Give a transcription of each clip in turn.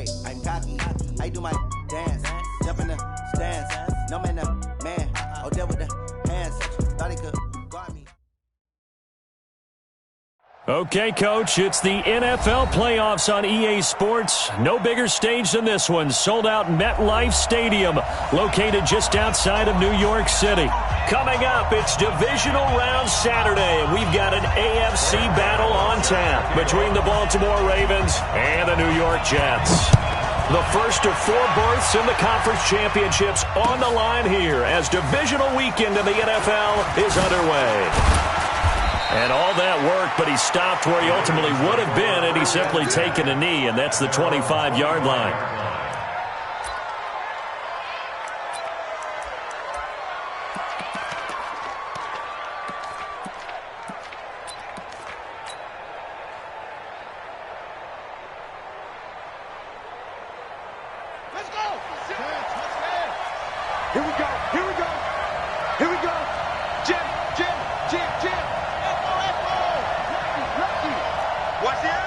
Hey, I'm cocky. I do my dance. Jump in the stands. No man, man. Oh, there with the hands. Thought he could guard me. Okay, Coach, it's the NFL playoffs on EA Sports. No bigger stage than this one. Sold out MetLife Stadium, located just outside of New York City. Coming up, it's Divisional Round Saturday, and we've got an AFC battle on tap between the Baltimore Ravens and the New York Jets. The first of 4 berths in the conference championships on the line here as divisional weekend in the NFL is underway. And all that worked, but he stopped where he ultimately would have been had he simply taken a knee, and that's the 25-yard line. Let's go! Here we go! Here we go! Here we go! Jim! Watch the end!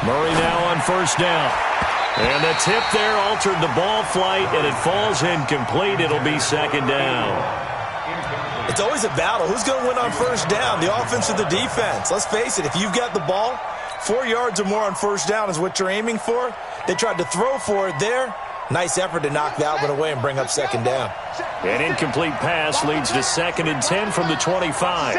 Murray now on first down. And the tip there altered the ball flight, and it falls incomplete. It'll be second down. It's always a battle. Who's going to win on first down, the offense or the defense? Let's face it, if you've got the ball, 4 yards or more on first down is what you're aiming for. They tried to throw for it there. Nice effort to knock that one away and bring up second down. An incomplete pass leads to 2nd and 10 from the 25.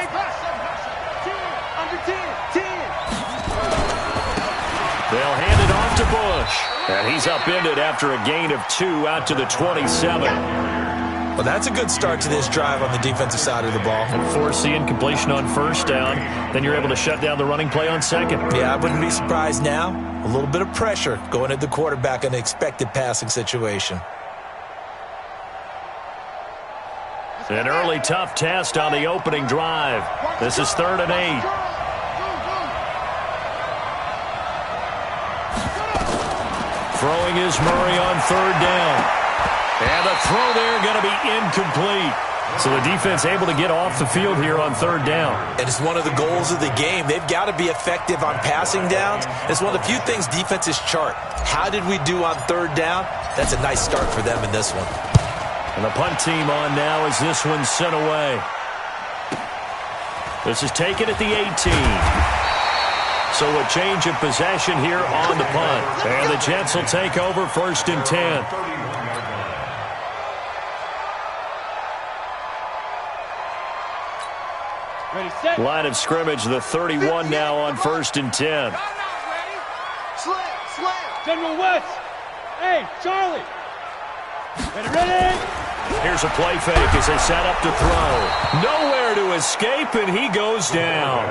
They'll hand it off to Bush. And he's upended after a gain of 2 out to the 27. Well, that's a good start to this drive on the defensive side of the ball. And force the incompletion on first down. Then you're able to shut down the running play on second. Yeah, I wouldn't be surprised now. A little bit of pressure going at the quarterback in an expected passing situation. An early tough test on the opening drive. This is 3rd and 8. Throwing is Murray on 3rd down. And the throw there going to be incomplete. So the defense able to get off the field here on 3rd down. And it's one of the goals of the game. They've got to be effective on passing downs. It's one of the few things defenses chart. How did we do on 3rd down? That's a nice start for them in this one. And the punt team on now as this one's sent away. This is taken at the 18. So a change of possession here on the punt. And the Jets will take over 1st and 10. Line of scrimmage, the 31 now on 1st and 10. General West. Hey, Charlie. Ready? Here's a play fake as they set up to throw. Nowhere to escape, and he goes down.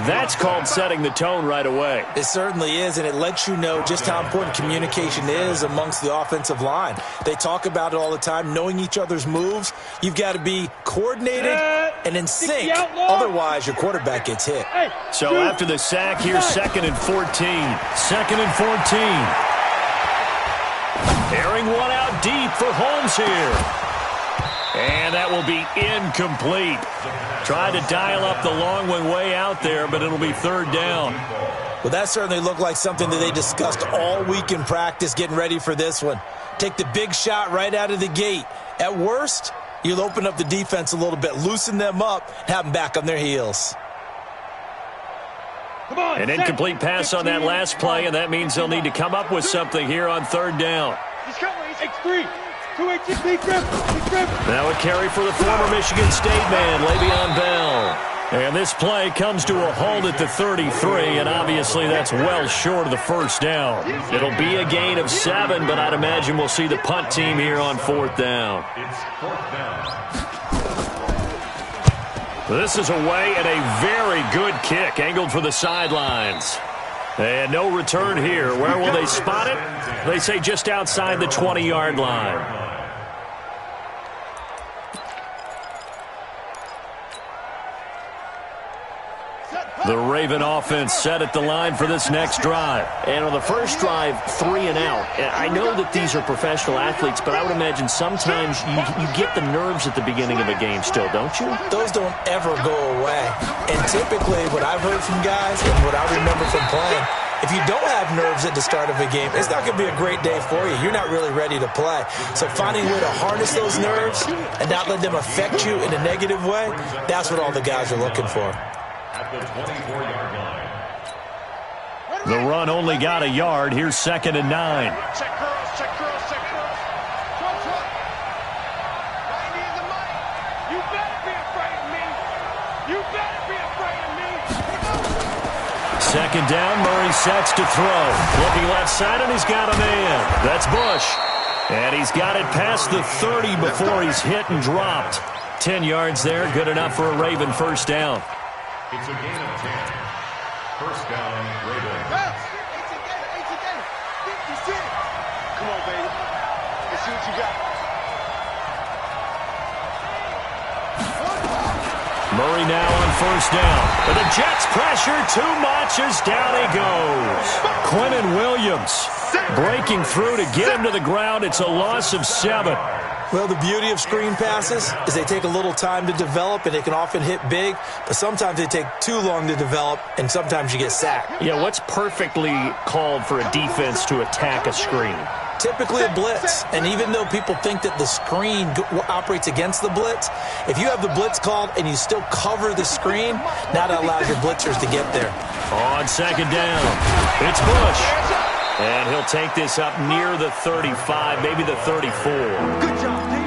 That's called setting the tone right away. It certainly is, and it lets you know just how important communication is amongst the offensive line. They talk about it all the time, knowing each other's moves. You've got to be coordinated and in sync. Otherwise, your quarterback gets hit. So after the sack, here's 2nd and 14. 2nd and 14. Airing one out deep for Holmes here. And that will be incomplete. Tried to dial up the long one way out there, but it'll be 3rd down. Well, that certainly looked like something that they discussed all week in practice getting ready for this one. Take the big shot right out of the gate. At worst, you'll open up the defense a little bit, loosen them up, and have them back on their heels. An incomplete pass on that last play, and that means they'll need to come up with something here on 3rd down. Now a carry for the former Michigan State man, Le'Veon Bell. And this play comes to a halt at the 33, and obviously that's well short of the 1st down. It'll be a gain of 7, but I'd imagine we'll see the punt team here on 4th down. This is away and a very good kick, angled for the sidelines. And no return here. Where will they spot it? They say just outside the 20-yard line. The Raven offense set at the line for this next drive. And on the first drive, 3 and out. I know that these are professional athletes, but I would imagine sometimes you get the nerves at the beginning of a game still, don't you? Those don't ever go away. And typically, what I've heard from guys and what I remember from playing, if you don't have nerves at the start of a game, it's not going to be a great day for you. You're not really ready to play. So finding a way to harness those nerves and not let them affect you in a negative way, that's what all the guys are looking for. At the 24-yard line. The run only got a yard. Here's 2nd and 9. Check girls, check girls, check girls. Trump. Right in the mic. You better be afraid of me. You better be afraid of me. 2nd down, Murray sets to throw. Looking left side, and he's got a man. That's Bush. And he's got it past the 30 before he's hit and dropped. 10 yards there, good enough for a Raven first down. It's a gain of 10. First down, Ravens. 56. Come on, baby. Let's see what you got. Murray now on first down. But the Jets pressure too much as down he goes. Quinnen Williams breaking through to get him to the ground. It's a loss of 7. Well, the beauty of screen passes is they take a little time to develop, and they can often hit big, but sometimes they take too long to develop, and sometimes you get sacked. Yeah, what's perfectly called for a defense to attack a screen? Typically a blitz, and even though people think that the screen operates against the blitz, if you have the blitz called and you still cover the screen, now that allows your blitzers to get there. On 2nd down, it's Bush. And he'll take this up near the 35, maybe the 34. Good job, D.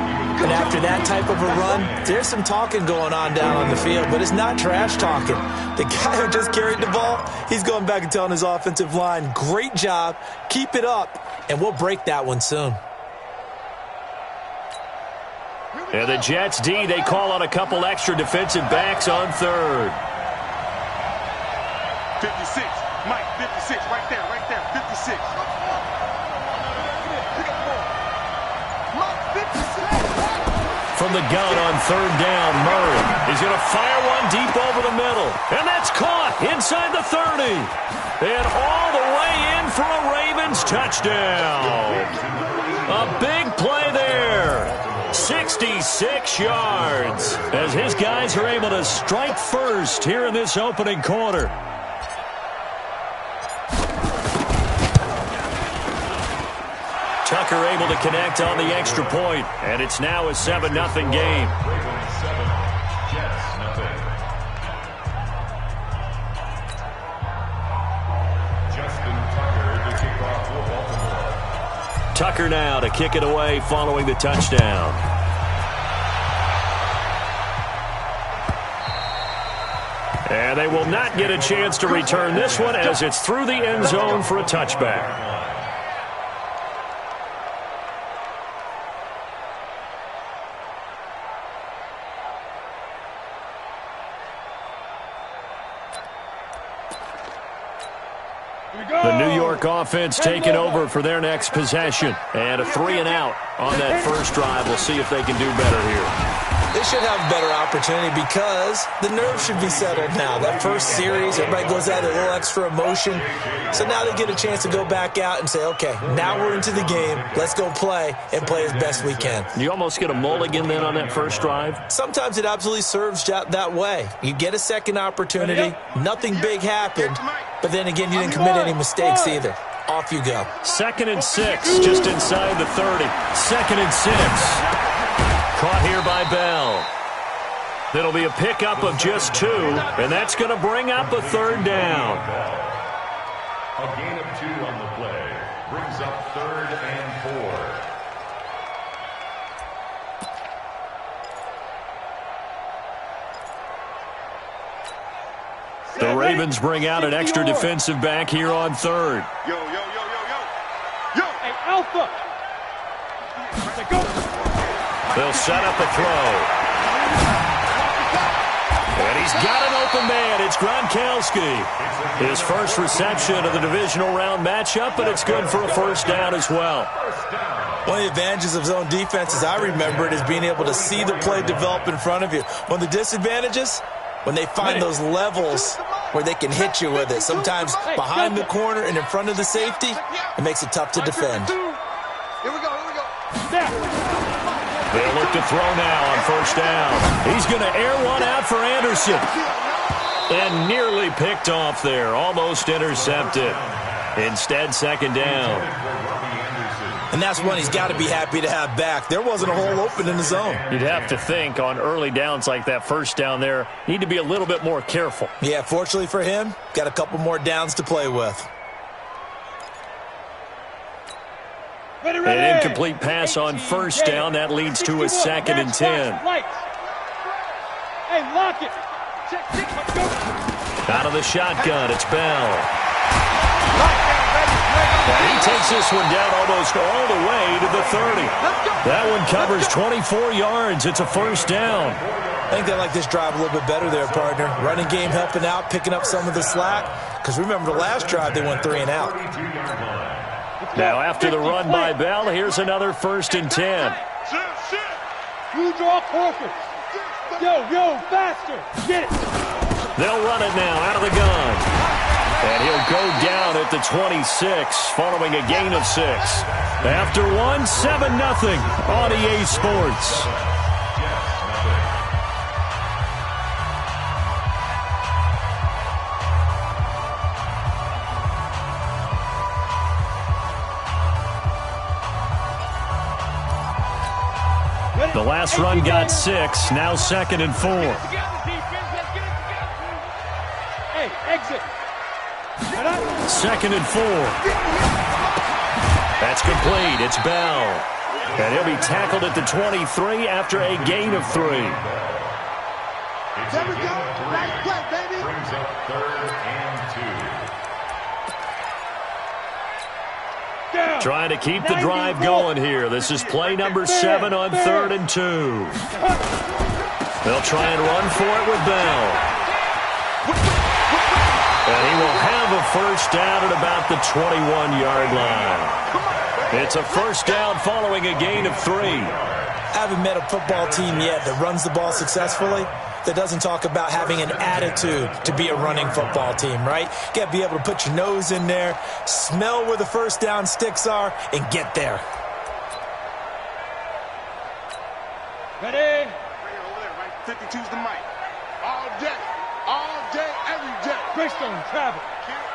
And after that type of a run, there's some talking going on down on the field, but it's not trash talking. The guy who just carried the ball, he's going back and telling his offensive line, great job, keep it up, and we'll break that one soon. And the Jets D, they call on a couple extra defensive backs on 3rd. 56. Mike, 56. Right there, 56. From the gun on 3rd down, Murray is going to fire one deep over the middle. And that's caught inside the 30. And all the way in for a Ravens touchdown. A big play there. 66 yards as his guys are able to strike first here in this opening quarter. Tucker able to connect on the extra point, and it's now a 7-0 game. Ravens 7, Jets nothing. Justin Tucker to kick off for Baltimore. Tucker now to kick it away following the touchdown. And they will not get a chance to return this one as it's through the end zone for a touchback. The New York offense taking over for their next possession. And a 3 and out on that first drive. We'll see if they can do better here. They should have a better opportunity because the nerves should be settled now. That first series, everybody goes out a little extra emotion. So now they get a chance to go back out and say, okay, now we're into the game. Let's go play and play as best we can. You almost get a mulligan then on that first drive? Sometimes it absolutely serves that way. You get a second opportunity. Nothing big happened. But then again, you didn't commit any mistakes either. Off you go. 2nd and 6, just inside the 30. 2nd and 6. Caught here by Bell. It'll be a pickup of just 2, and that's going to bring up a 3rd down. A gain of 2 on the play brings up 3rd and 4. The Ravens bring out an extra defensive back here on 3rd. Yo. Hey, Alpha. Go. They'll set up a throw. And he's got an open man. It's Gronkowski. His first reception of the divisional round matchup, but it's good for a first down as well. One of the advantages of zone defense, as I remember it, is being able to see the play develop in front of you. One of the disadvantages, when they find those levels where they can hit you with it. Sometimes behind the corner and in front of the safety, it makes it tough to defend. Here we go. They'll look to throw now on first down. He's going to air one out for Anderson. And nearly picked off there. Almost intercepted. Instead, second down. And that's one he's got to be happy to have back. There wasn't a hole open in the zone. You'd have to think on early downs like that, first down there, need to be a little bit more careful. Yeah, fortunately for him, got a couple more downs to play with. An incomplete pass on first down. That leads to a second and 10. Hey, lock it. Out of the shotgun, it's Bell. And he takes this one down almost all the way to the 30. That one covers 24 yards. It's a first down. I think they like this drive a little bit better there, partner. Running game helping out, picking up some of the slack. Because remember, the last drive, they went 3 and out. Now, after the run by Bell, here's another first and 10. You draw closer. Yo, faster. Get it. They'll run it now out of the gun. And he'll go down at the 26 following a gain of 6. After one, 7-0 on EA Sports. The last run got 6, now second and 4. Hey, exit. Second and 4. That's complete. It's Bell. And he'll be tackled at the 23 after a gain of 3. There we go. Nice play, baby. Brings up 3rd and 2. Trying to keep the drive going here. This is play number 7 on 3rd and 2. They'll try and run for it with Bell. And he will have a first down at about the 21-yard line. It's a first down following a gain of 3. I haven't met a football team yet that runs the ball successfully that doesn't talk about having an attitude to be a running football team, right? You got to be able to put your nose in there, smell where the first down sticks are, and get there. Ready? Over there, right? 52's the mic. All day, every day. Greystone travel.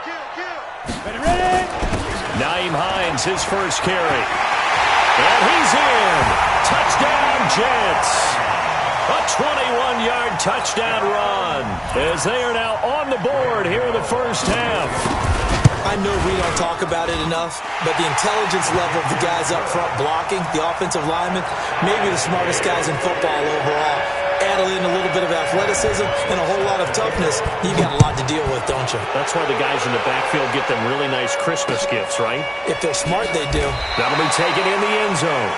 Kill. Ready? Naeem Hines, his first carry. And he's in. Touchdown, Jets. A 21-yard touchdown run as they are now on the board here in the first half. I know we don't talk about it enough, but the intelligence level of the guys up front blocking, the offensive linemen, maybe the smartest guys in football overall. Add in a little bit of athleticism and a whole lot of toughness, you got a lot to deal with, don't you? That's why the guys in the backfield get them really nice Christmas gifts, right? If they're smart, they do. That'll be taken in the end zone.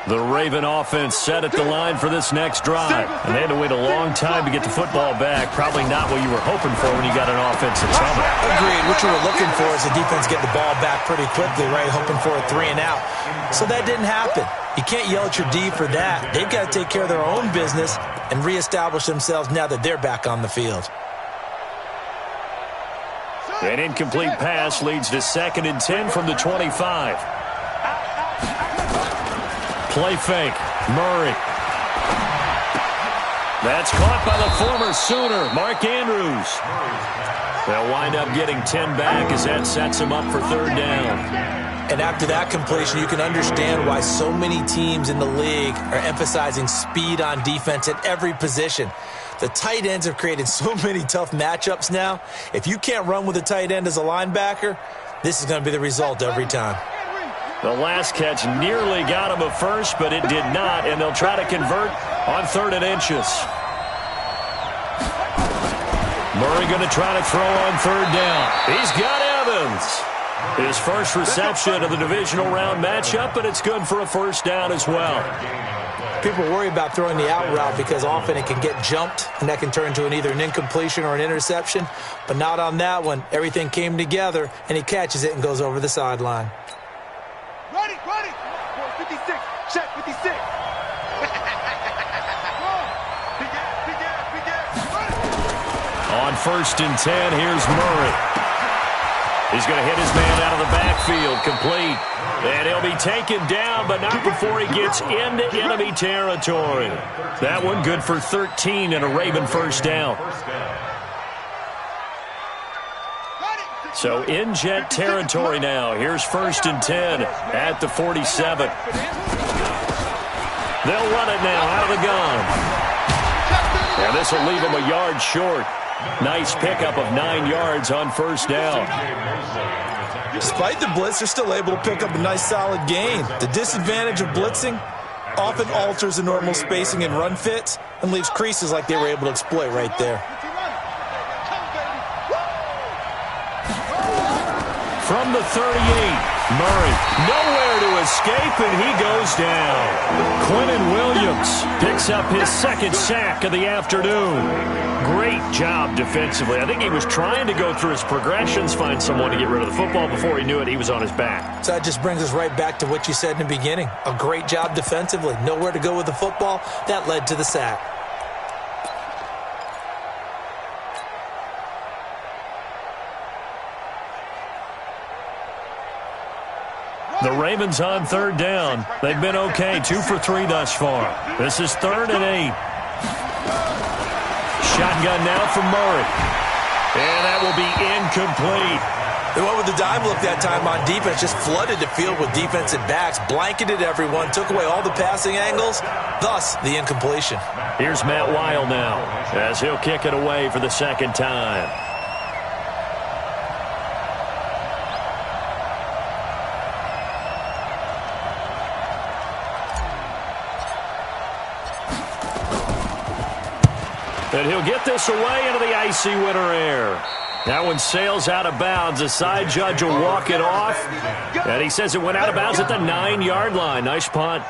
The Raven offense set at the line for this next drive. And they had to wait a long time to get the football back. Probably not what you were hoping for when you got an offensive trouble. Agreed. What you were looking for is the defense getting the ball back pretty quickly, right? Hoping for a 3 and out. So that didn't happen. You can't yell at your D for that. They've got to take care of their own business and reestablish themselves now that they're back on the field. An incomplete pass leads to 2nd and 10 from the 25. Play fake. Murray. That's caught by the former Sooner, Mark Andrews. They'll wind up getting 10 back as that sets them up for 3rd down. And after that completion, you can understand why so many teams in the league are emphasizing speed on defense at every position. The tight ends have created so many tough matchups now. If you can't run with a tight end as a linebacker, this is going to be the result every time. The last catch nearly got him a first, but it did not, and they'll try to convert on 3rd and inches. Murray going to try to throw on 3rd down. He's got Evans. His first reception of the divisional round matchup, but it's good for a first down as well. People worry about throwing the out route because often it can get jumped, and that can turn into either an incompletion or an interception. But not on that one. Everything came together, and he catches it and goes over the sideline. Ready, ready. 56, check 56. On 1st and 10, here's Murray. He's going to hit his man out of the backfield, complete. And he'll be taken down, but not before he gets into enemy territory. That one good for 13 and a Raven first down. So in Jet territory now. Here's 1st and 10 at the 47. They'll run it now out of the gun. And this will leave him a yard short. Nice pickup of 9 yards on 1st down. Despite the blitz, they're still able to pick up a nice solid gain. The disadvantage of blitzing often alters the normal spacing and run fits and leaves creases like they were able to exploit right there. From the 38, Murray nowhere to escape, and he goes down. Quinnen Williams picks up his 2nd sack of the afternoon. Great job defensively. I think he was trying to go through his progressions, find someone to get rid of the football. Before he knew it, he was on his back. So that just brings us right back to what you said in the beginning. A great job defensively. Nowhere to go with the football. That led to the sack. The Ravens on 3rd down. They've been okay, 2 for 3 thus far. This is 3rd and 8. Shotgun now from Murray. And that will be incomplete. They went with the dive look that time on defense, just flooded the field with defensive backs, blanketed everyone, took away all the passing angles, thus the incompletion. Here's Matt Weil now as he'll kick it away for the 2nd time. And he'll get this away into the icy winter air. That one sails out of bounds. The side judge will walk it off. And he says it went out of bounds at the 9-yard line. Nice punt.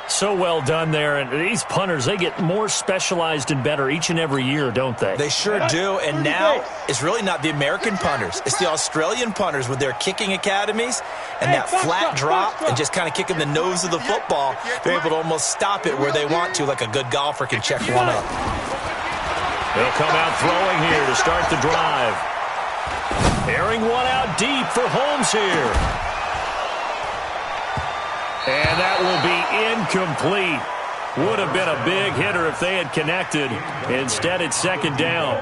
So well done there. And these punters, they get more specialized and better each and every year, don't they? They sure do. And now it's really not the American punters. It's the Australian punters with their kicking academies and that flat drop and just kind of kicking the nose of the football. They're able to almost stop it where they want to, like a good golfer can check one up. They'll come out throwing here to start the drive. Airing one out deep for Holmes here. And that will be incomplete. Would have been a big hitter if they had connected. Instead, it's 2nd down.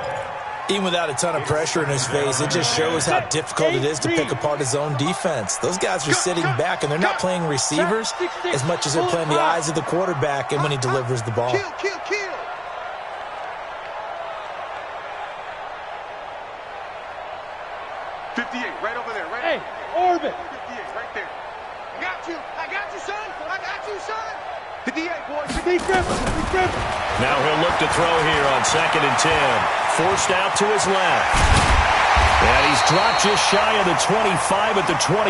Even without a ton of pressure in his face, it just shows how difficult it is to pick apart his own defense. Those guys are sitting back, and they're not playing receivers as much as they're playing the eyes of the quarterback and when he delivers the ball. Kill. 58, right over there, right? Hey, orbit. 58, right there. I got you, son. I got you, son. 58, boys. 57. Now he'll look to throw here on 2nd and 10. Forced out to his left. And he's dropped just shy of the 25 at the 24.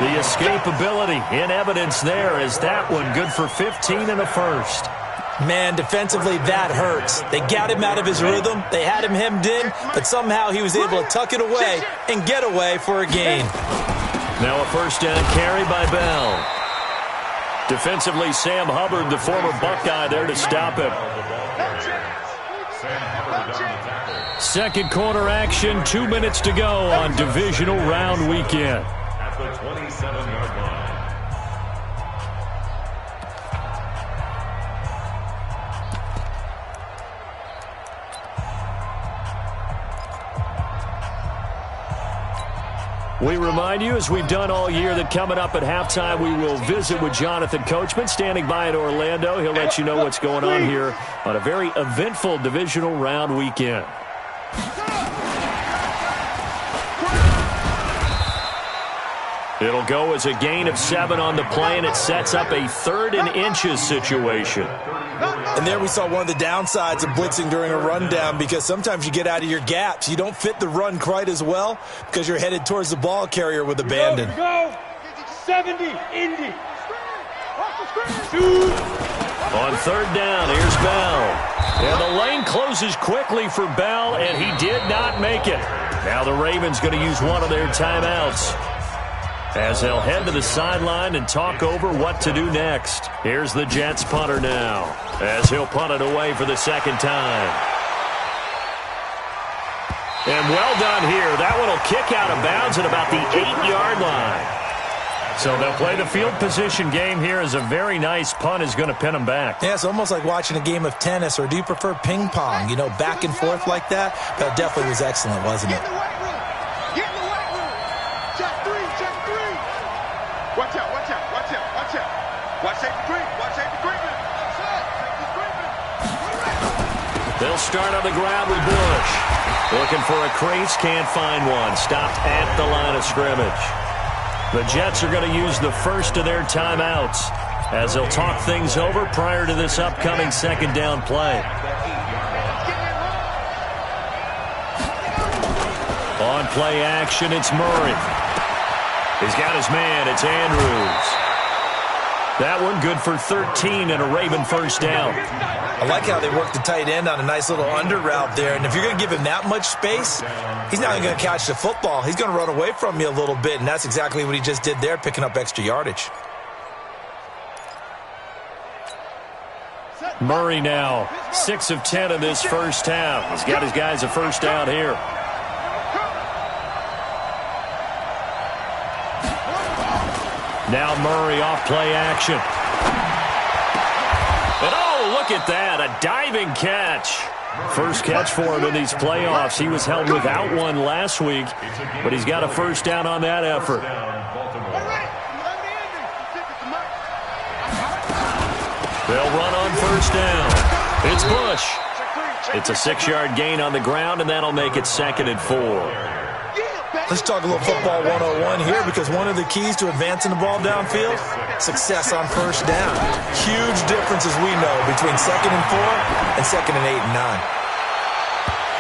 The escapability in evidence there as that one good for 15 and a first. Man, defensively, that hurts. They got him out of his rhythm. They had him hemmed in, but somehow he was able to tuck it away and get away for a gain. Now a 1st down carry by Bell. Defensively, Sam Hubbard, the former Buckeye, there to stop him. 2nd quarter action, 2 minutes to go on divisional round weekend. At the 27-yard line. We remind you, as we've done all year, that coming up at halftime, we will visit with Jonathan Coachman, standing by in Orlando. He'll let you know what's going on here on a very eventful divisional round weekend. It'll go as a gain of 7 on the play, and it sets up a 3rd and inches situation. And there we saw one of the downsides of blitzing during a rundown, because sometimes you get out of your gaps. You don't fit the run quite as well because you're headed towards the ball carrier with abandon. Go. 70, Indy. On third down, here's Bell. And the lane closes quickly for Bell, and he did not make it. Now the Ravens going to use one of their timeouts as they'll head to the sideline and talk over what to do next. Here's the Jets punter now as he'll punt it away for the second time. And well done here. That one will kick out of bounds at about the 8-yard line. So they'll play the field position game here as a very nice punt is going to pin them back. Yeah, it's almost like watching a game of tennis, or do you prefer ping pong? You know, back and forth like that? That definitely was excellent, wasn't it? Get in the weight room. Check three. Watch out. Watch safety creep. They'll start on the ground with Bush. Looking for a crease, can't find one. Stopped at the line of scrimmage. The Jets are going to use the first of their timeouts as they'll talk things over prior to this upcoming second down play. On play action, it's Murray. He's got his man, it's Andrews. That one good for 13 and a Raven first down. I like how they work the tight end on a nice little under route there. And if you're going to give him that much space, he's not even going to catch the football. He's going to run away from you a little bit, and that's exactly what he just did there, picking up extra yardage. Murray now, 6 of 10 in this first half. He's got his guys a first down here. Now Murray off play action. And oh, look at that, a diving catch. First catch for him in these playoffs. He was held without one last week, but he's got a first down on that effort. They'll run on first down. It's Bush. It's a 6-yard gain on the ground, and that'll make it 2nd and 4. Let's talk a little football 101 here, because one of the keys to advancing the ball downfield, success on first down. Huge difference, as we know, between 2nd and 4 and 2nd and 8 and 9.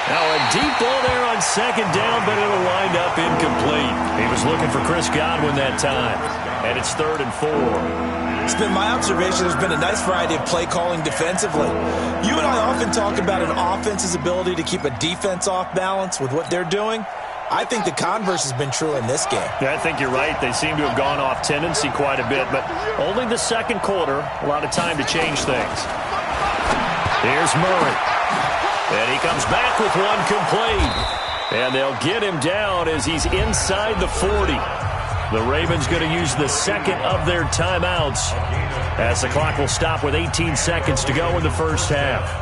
Now a deep ball there on second down, but it'll wind up incomplete. He was looking for Chris Godwin that time, and it's 3rd and 4. It's been my observation there's been a nice variety of play calling defensively. You and I often talk about an offense's ability to keep a defense off balance with what they're doing. I think the converse has been true in this game. Yeah, I think you're right. They seem to have gone off tendency quite a bit, but only the second quarter, a lot of time to change things. Here's Murray. And he comes back with one complete. And they'll get him down as he's inside the 40. The Ravens going to use the second of their timeouts as the clock will stop with 18 seconds to go in the first half.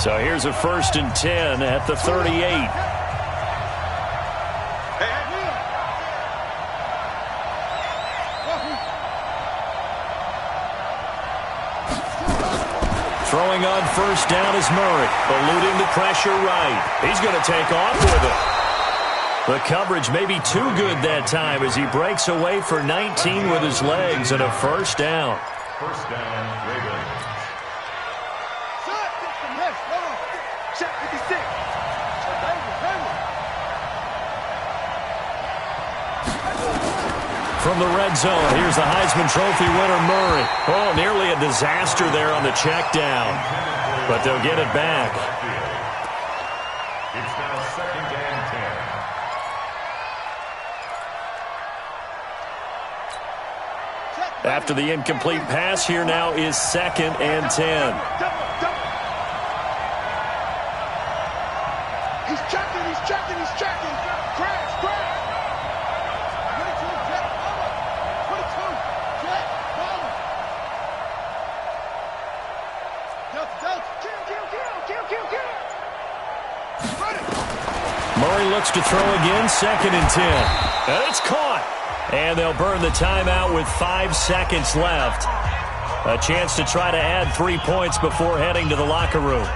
So here's a 1st and 10 at the 38. Throwing on first down is Murray, eluding the pressure right. He's going to take off with it. The coverage may be too good that time as he breaks away for 19 with his legs and a first down. First down, Ravens. From the red zone, here's the Heisman Trophy winner, Murray. Oh, nearly a disaster there on the check down. But they'll get it back. It's now 2nd and 10. After the incomplete pass, here now is 2nd and 10. He's checking. Crash. Murray looks to throw again, 2nd and 10. And it's caught. And they'll burn the timeout with 5 seconds left. A chance to try to add 3 points before heading to the locker room.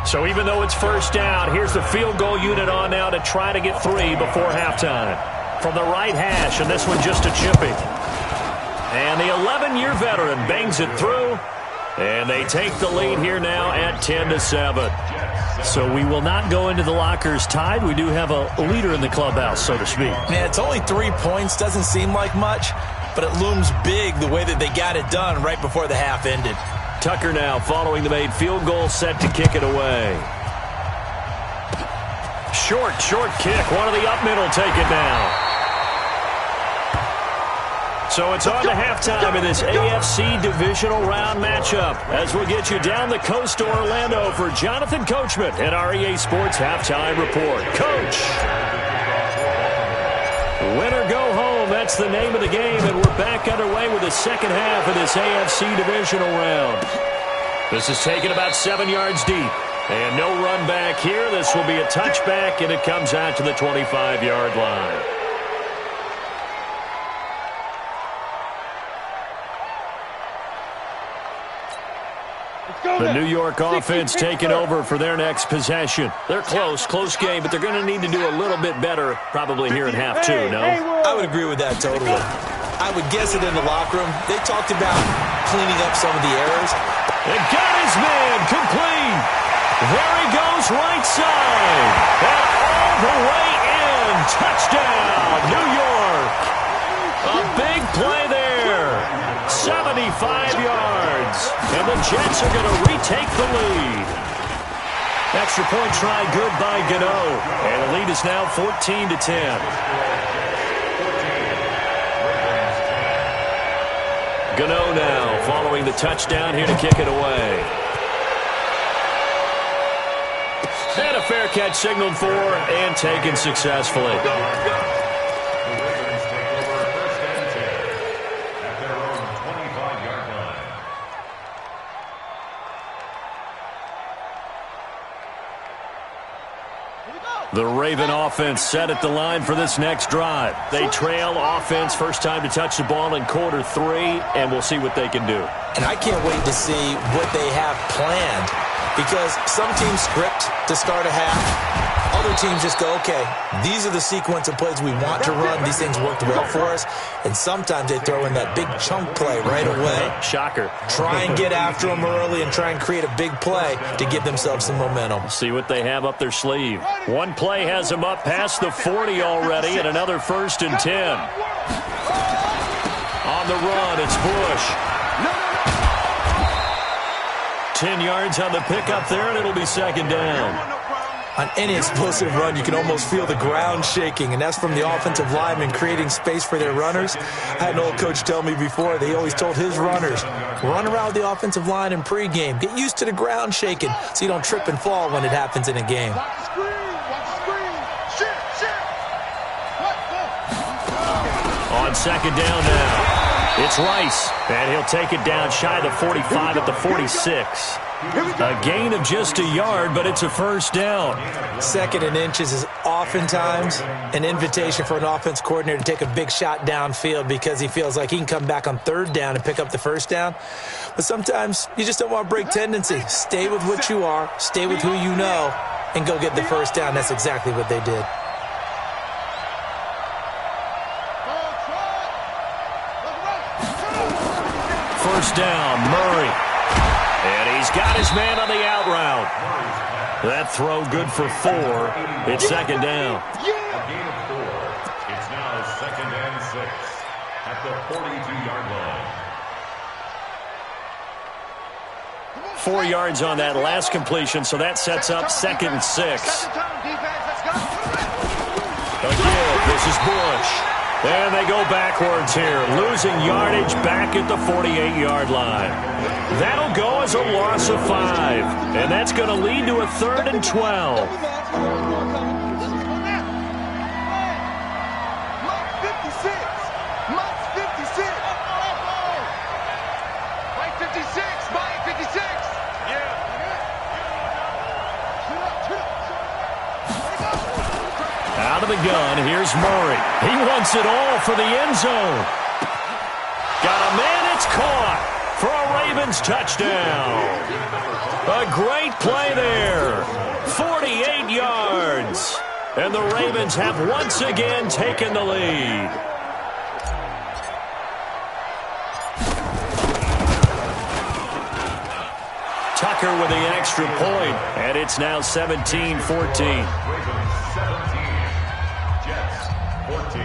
So even though it's first down, here's the field goal unit on now to try to get 3 before halftime. From the right hash, and this one just a chippy. And the 11-year veteran bangs it through. And they take the lead here now at 10-7. So we will not go into the lockers tied. We do have a leader in the clubhouse, so to speak. Yeah, it's only 3 points. Doesn't seem like much, but it looms big the way that they got it done right before the half ended. Tucker now following the made field goal, set to kick it away. Short kick. One of the up middle take it now. So it's on to halftime in this AFC divisional round matchup as we'll get you down the coast to Orlando for Jonathan Coachman at our EA Sports Halftime Report. Coach! Win or go home, that's the name of the game, and we're back underway with the second half of this AFC divisional round. This is taken about 7 yards deep, and no run back here. This will be a touchback, and it comes out to the 25-yard line. The New York offense taking over for their next possession. They're close game, but they're going to need to do a little bit better probably here in half two, no? I would agree with that totally. I would guess it in the locker room. They talked about cleaning up some of the errors. They got his man complete. There he goes right side. And all the way in. Touchdown, New York. A big play there. 75 yards. And the Jets are going to retake the lead. Extra point try good by Gano. And the lead is now 14-10. Gano now following the touchdown here to kick it away. And a fair catch signaled for and taken successfully. The Raven offense set at the line for this next drive. They trail offense, first time to touch the ball in quarter 3, and we'll see what they can do. And I can't wait to see what they have planned, because some teams script to start a half. Other teams just go, okay, these are the sequence of plays we want to run. These things worked well for us. And sometimes they throw in that big chunk play right away. Shocker. Try and get after them early and try and create a big play to give themselves some momentum. See what they have up their sleeve. One play has them up past the 40 already, and another 1st and 10. On the run, it's Bush. 10 yards on the pickup there, and it'll be 2nd down. On any explosive run, you can almost feel the ground shaking, and that's from the offensive linemen creating space for their runners. I had an old coach tell me before, they always told his runners, run around with the offensive line in pregame. Get used to the ground shaking so you don't trip and fall when it happens in a game. On 2nd down now, it's Rice, and he'll take it down shy of the 45 at the 46. A gain of just a yard, but it's a 1st down. 2nd and inches is oftentimes an invitation for an offense coordinator to take a big shot downfield because he feels like he can come back on 3rd down and pick up the 1st down. But sometimes you just don't want to break tendency. Stay with what you are, stay with who you know, and go get the 1st down. That's exactly what they did. First down, Murray. And he's got his man on the out route. That throw good for 4. It's 2nd down. A gain of 4. It's now 2nd and 6 at the 42-yard line. 4 yards on that last completion, so that sets up 2nd and 6. Again, this is Bush. And they go backwards here, losing yardage back at the 48-yard line. That'll go as a loss of 5, and that's going to lead to a 3rd and 12. Out of the gun, here's Murray. He wants it all for the end zone. Got a man, it's caught for a Ravens touchdown. A great play there. 48 yards. And the Ravens have once again taken the lead. Tucker with the extra point, and it's now 17-14. Ravens 17, Jets 14.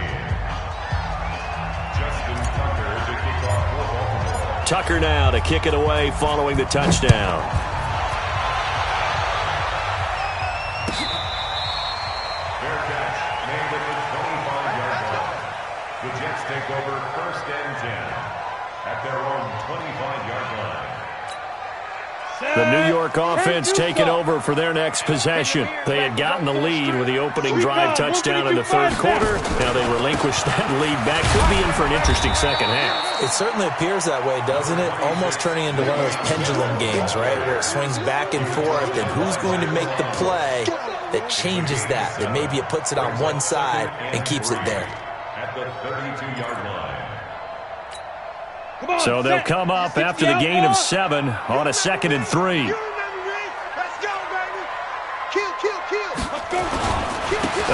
Justin Tucker to kick off for Baltimore. Tucker now to kick it away following the touchdown. Fair catch made at the 25-yard line. The Jets take over 1st and 10 at their own 25-yard line. The New York offense taking over for their next possession. They had gotten the lead with the opening drive touchdown in the third quarter. Now they relinquish that lead back. Could be in for an interesting second half. It certainly appears that way, doesn't it? Almost turning into one of those pendulum games, right, where it swings back and forth, and who's going to make the play that changes that maybe it puts it on one side and keeps it there. At the 32-yard line. So they'll come up after the gain of 7 on a 2nd and 3. Let's go, baby. Kill.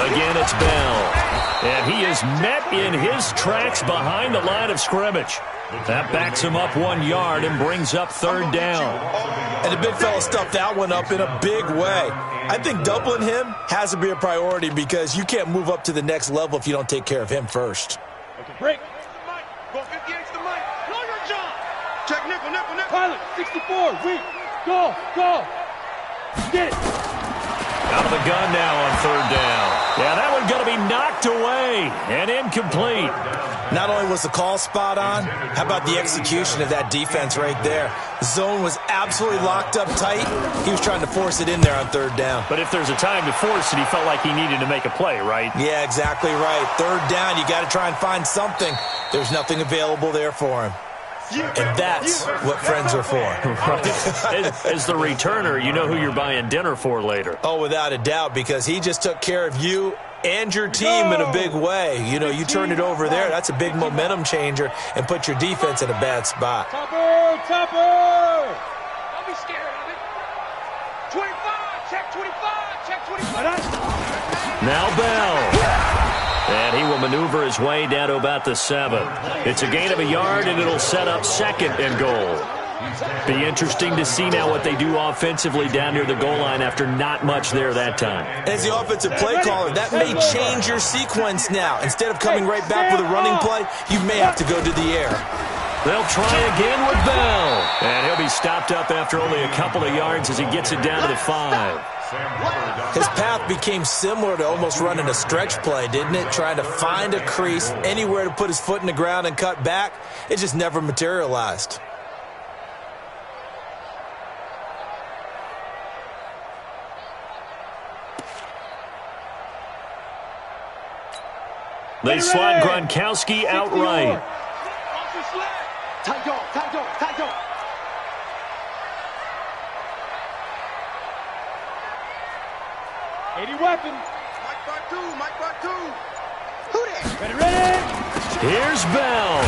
Again, it's Bell. And he is met in his tracks behind the line of scrimmage. That backs him up 1 yard and brings up 3rd down. And the big fella stuffed that one up in a big way. I think doubling him has to be a priority because you can't move up to the next level if you don't take care of him first. Okay, break. Go 58 to the mic. Know your job. Check nickel. Pilot, 64, weak. Go. Get it. Out of the gun now on 3rd down. Yeah, that one's going to be knocked away and incomplete. Not only was the call spot on, how about the execution of that defense right there? The zone was absolutely locked up tight. He was trying to force it in there on 3rd down. But if there's a time to force it, he felt like he needed to make a play, right? Yeah, exactly right. 3rd down, you got to try and find something. There's nothing available there for him. And that's what friends are for. As the returner, you know who you're buying dinner for later. Oh, without a doubt, because he just took care of you and your team in a big way. You know, you turn it over there, that's a big momentum changer and put your defense in a bad spot. Topper. Don't be scared of it. 25, check 25. Now Bell. And he will maneuver his way down to about the 7. It's a gain of 1 yard, and it'll set up 2nd and goal. Be interesting to see now what they do offensively down near the goal line after not much there that time. As the offensive play caller, that may change your sequence now. Instead of coming right back with a running play, you may have to go to the air. They'll try again with Bell. And he'll be stopped up after only a couple of yards as he gets it down to the 5. His path became similar to almost running a stretch play, didn't it? Trying to find a crease, anywhere to put his foot in the ground and cut back. It just never materialized. They slide Gronkowski outright. Tight dog. 80 weapon. Mike Bar 2. Who there? Ready. Here's Bell.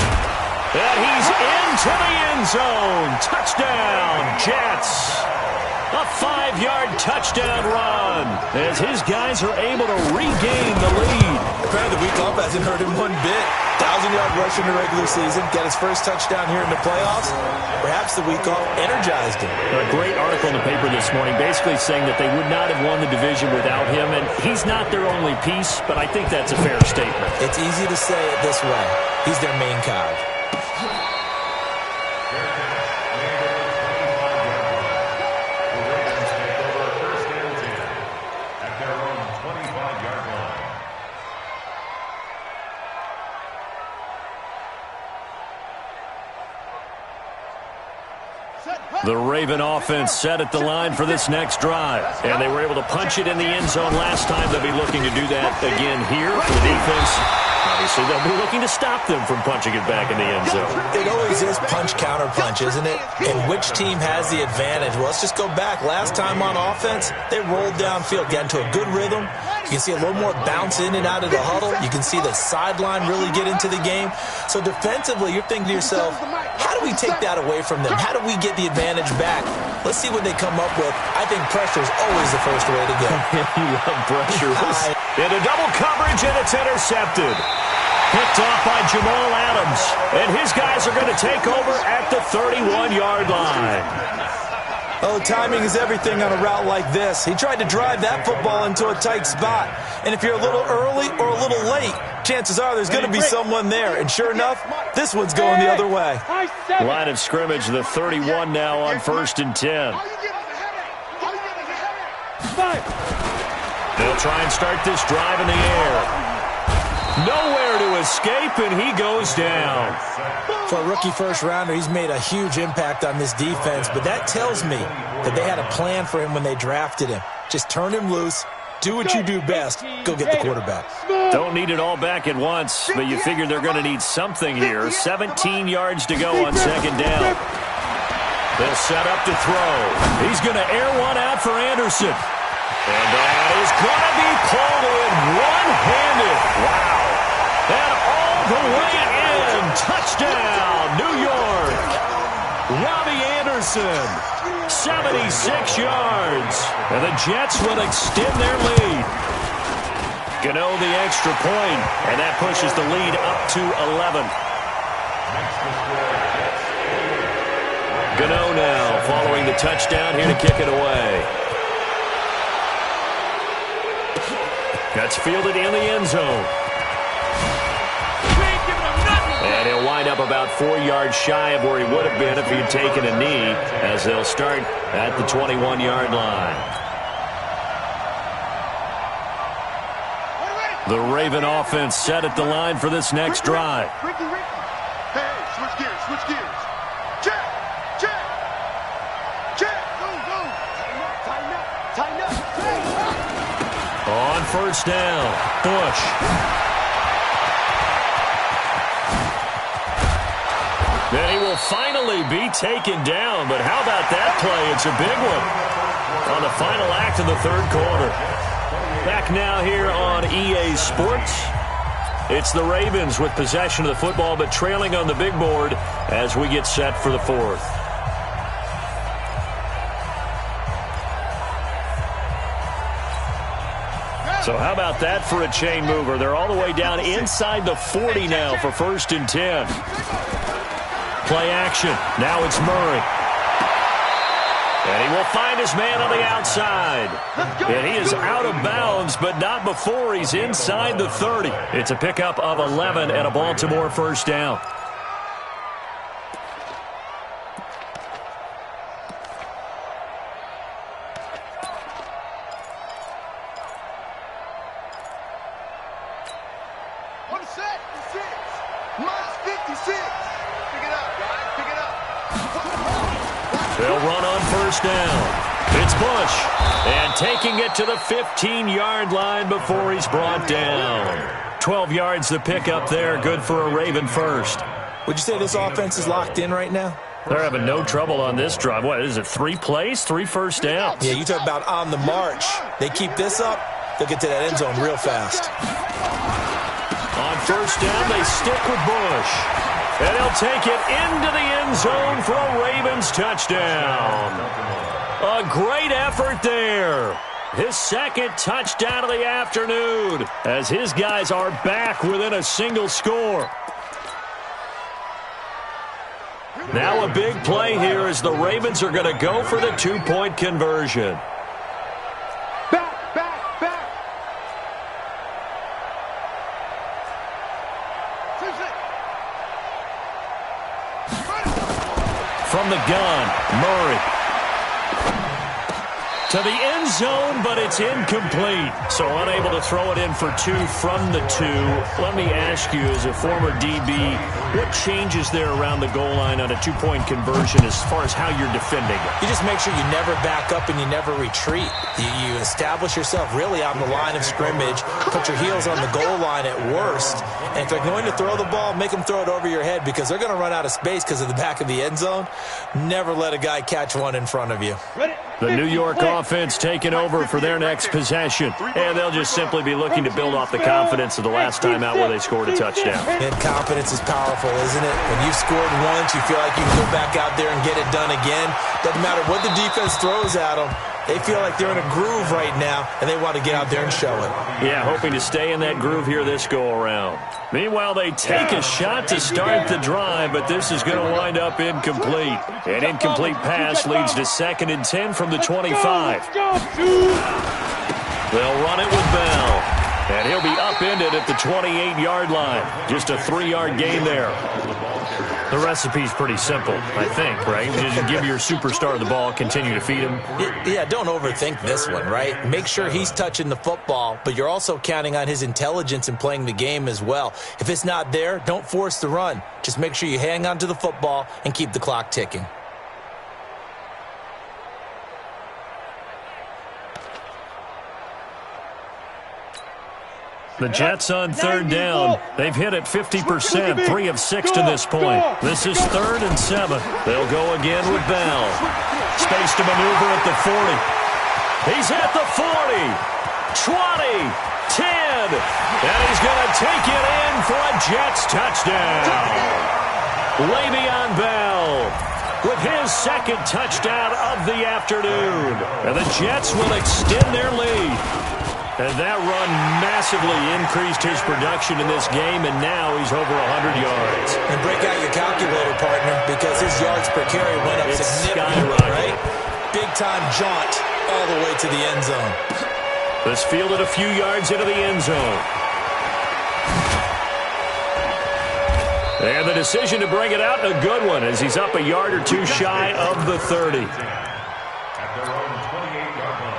And he's into the end zone. Touchdown, Jets. A 5-yard touchdown run as his guys are able to regain the lead. Apparently the week off hasn't hurt him one bit. 1,000-yard rush in the regular season, get his first touchdown here in the playoffs. Perhaps the week off energized him. A great article in the paper this morning basically saying that they would not have won the division without him, and he's not their only piece, but I think that's a fair statement. It's easy to say it this way. He's their main cog. The Raven offense set at the line for this next drive, and they were able to punch it in the end zone last time. They'll be looking to do that again here for the defense. Obviously, they'll be looking to stop them from punching it back in the end zone. It always is punch-counter-punch, isn't it? And which team has the advantage? Well, let's just go back. Last time on offense, they rolled downfield, got into a good rhythm. You can see a little more bounce in and out of the huddle. You can see the sideline really get into the game. So defensively, you're thinking to yourself, how do we take that away from them? How do we get the advantage back? Let's see what they come up with. I think pressure is always the first way to go. You love pressure. Into double coverage, and it's intercepted. Picked off by Jamal Adams. And his guys are going to take over at the 31-yard line. Oh, timing is everything on a route like this. He tried to drive that football into a tight spot. And if you're a little early or a little late, chances are there's going to be someone there. And sure enough, this one's going the other way. Line of scrimmage, the 31 now on 1st and 10. They'll try and start this drive in the air. Nowhere to escape, and he goes down. For a rookie first-rounder, he's made a huge impact on this defense, but that tells me that they had a plan for him when they drafted him. Just turn him loose, do what you do best, go get the quarterback. Don't need it all back at once, but you figure they're going to need something here. 17 yards to go on 2nd down. They'll set up to throw. He's going to air one out for Anderson. And that is going to be pulled in one-handed. Wow. And all the way in. Touchdown, New York. Robbie Anderson, 76 yards. And the Jets will extend their lead. Gano the extra point, and that pushes the lead up to 11. Gano now following the touchdown here to kick it away. That's fielded in the end zone. And he'll wind up about 4 yards shy of where he would have been if he had taken a knee, as they'll start at the 21-yard line. The Raven offense set at the line for this next drive. Hey, switch gears, switch gears. Check, check, check. Go. Tighten up, tighten up. On 1st down, Bush. Then he will finally be taken down, but how about that play? It's a big one on the final act of the 3rd quarter. Back now here on EA Sports. It's the Ravens with possession of the football, but trailing on the big board as we get set for the 4th. So how about that for a chain mover? They're all the way down inside the 40 now for 1st and 10. Play action. Now it's Murray. And he will find his man on the outside. And he is out of bounds, but not before he's inside the 30. It's a pickup of 11 and a Baltimore 1st down. They'll run on 1st down. It's Bush. And taking it to the 15-yard line before he's brought down. 12 yards to pick up there. Good for a Raven first. Would you say this offense is locked in right now? They're having no trouble on this drive. What is it, 3 plays, 3 first downs? Yeah, you talk about on the march. They keep this up, they'll get to that end zone real fast. On 1st down, they stick with Bush. And he'll take it into the end zone for a Ravens touchdown. A great effort there. His 2nd touchdown of the afternoon as his guys are back within a single score. Now a big play here as the Ravens are going to go for the 2-point conversion. From the gun, Murray. To the end zone, but it's incomplete. So unable to throw it in for 2 from the 2. Let me ask you, as a former DB, what changes there around the goal line on a 2-point conversion as far as how you're defending it? You just make sure you never back up and you never retreat. You establish yourself really on the line of scrimmage, put your heels on the goal line at worst, and if they're going to throw the ball, make them throw it over your head because they're going to run out of space because of the back of the end zone. Never let a guy catch one in front of you. The New York offense taking over for their next possession. And they'll just simply be looking to build off the confidence of the last time out where they scored a touchdown. And confidence is powerful, isn't it? When you've scored once, you feel like you can go back out there and get it done again. Doesn't matter what the defense throws at them. They feel like they're in a groove right now, and they want to get out there and show it. Yeah, hoping to stay in that groove here this go-around. Meanwhile, they take a shot to start the drive, but this is going to wind up incomplete. An incomplete pass leads to 2nd and 10 from the 25. They'll run it with Bell. And he'll be upended at the 28-yard line. Just a 3-yard gain there. The recipe's pretty simple, I think, right? Just give your superstar the ball, continue to feed him. Yeah, don't overthink this one, right? Make sure he's touching the football, but you're also counting on his intelligence in playing the game as well. If it's not there, don't force the run. Just make sure you hang on to the football and keep the clock ticking. The Jets on 3rd down. They've hit it 50%, 3 of 6 to this point. This is 3rd and 7. They'll go again with Bell. Space to maneuver at the 40. He's at the 40, 20, 10, and he's going to take it in for a Jets touchdown. Le'Veon Bell with his 2nd touchdown of the afternoon. And the Jets will extend their lead. And that run massively increased his production in this game, and now he's over 100 yards. And break out your calculator, partner, because his yards per carry went up significantly, right? Big-time jaunt all the way to the end zone. This fielded a few yards into the end zone. And the decision to bring it out, a good one, as he's up a yard or two shy of the 30. At their own 28-yard line.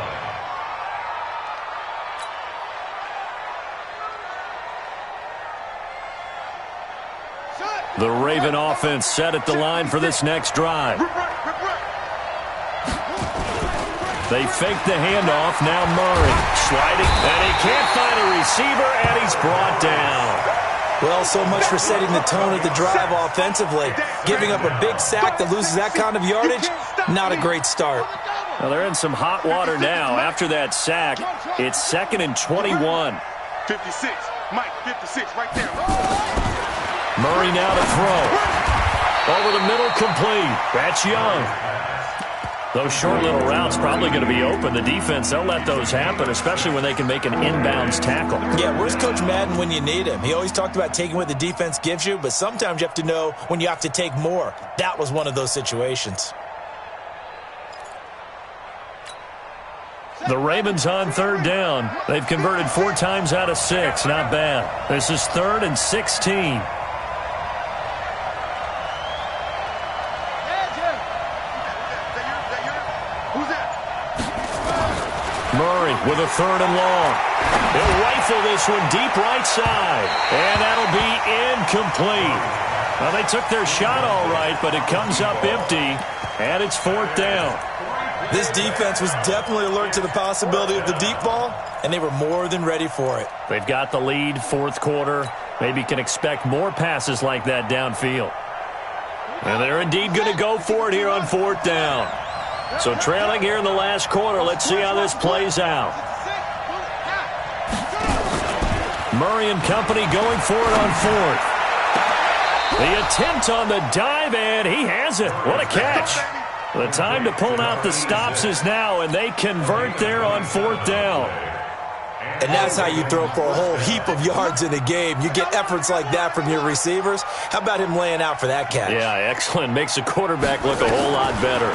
The Raven offense set at the line for this next drive. They fake the handoff. Now Murray sliding, and he can't find a receiver, and he's brought down. Well, so much for setting the tone of the drive offensively. Giving up a big sack that loses that kind of yardage, not a great start. Well, they're in some hot water now. After that sack, it's 2nd and 21. 56, Mike, 56, right there. Murray now to throw. Over the middle, complete. That's Young. Those short little routes probably going to be open. The defense, they'll let those happen, especially when they can make an inbounds tackle. Yeah, where's Coach Madden when you need him? He always talked about taking what the defense gives you, but sometimes you have to know when you have to take more. That was one of those situations. The Ravens on 3rd down. They've converted 4 times out of 6. Not bad. This is 3rd and 16. Murray with a 3rd and long. He'll rifle this one deep right side. And that'll be incomplete. Well, they took their shot all right, but it comes up empty. And it's 4th down. This defense was definitely alert to the possibility of the deep ball, and they were more than ready for it. They've got the lead, 4th quarter. Maybe can expect more passes like that downfield. And they're indeed going to go for it here on 4th down. So trailing here in the last quarter. Let's see how this plays out. Murray and company going for it on 4th. The attempt on the dive, and he has it. What a catch. The time to pull out the stops is now, and they convert there on 4th down. And that's how you throw for a whole heap of yards in a game. You get efforts like that from your receivers. How about him laying out for that catch? Yeah, excellent. Makes the quarterback look a whole lot better.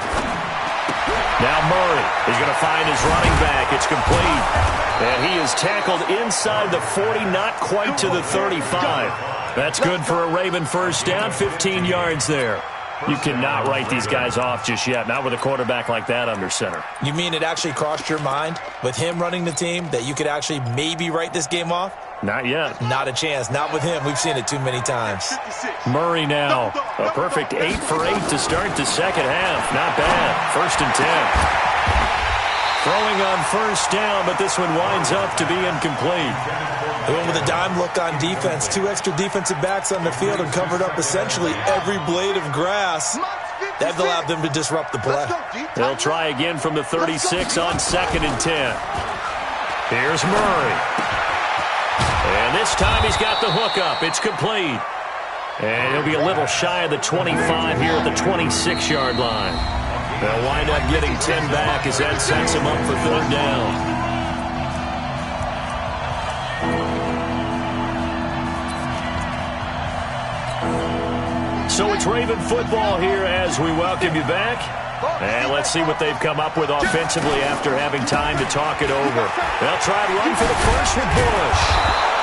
Now Murray, he's going to find his running back. It's complete. And he is tackled inside the 40, not quite to the 35. That's good for a Raven first down, 15 yards there. You cannot write these guys off just yet, not with a quarterback like that under center. You mean it actually crossed your mind with him running the team that you could actually maybe write this game off? Not yet. Not a chance. Not with him. We've seen it too many times. Murray now. A perfect 8 for 8 to start the second half. Not bad. 1st and 10. Throwing on 1st down, but this one winds up to be incomplete. They went with a dime look on defense. 2 extra defensive backs on the field and covered up essentially every blade of grass. That allowed them to disrupt the play. They'll try again from the 36 on 2nd and 10. Here's Murray. And this time he's got the hookup. It's complete. And he'll be a little shy of the 25 here at the 26-yard line. They'll wind up getting 10 back as that sets him up for third down. So it's Raven football here as we welcome you back. And let's see what they've come up with offensively after having time to talk it over. They'll try to run for the first with Bush.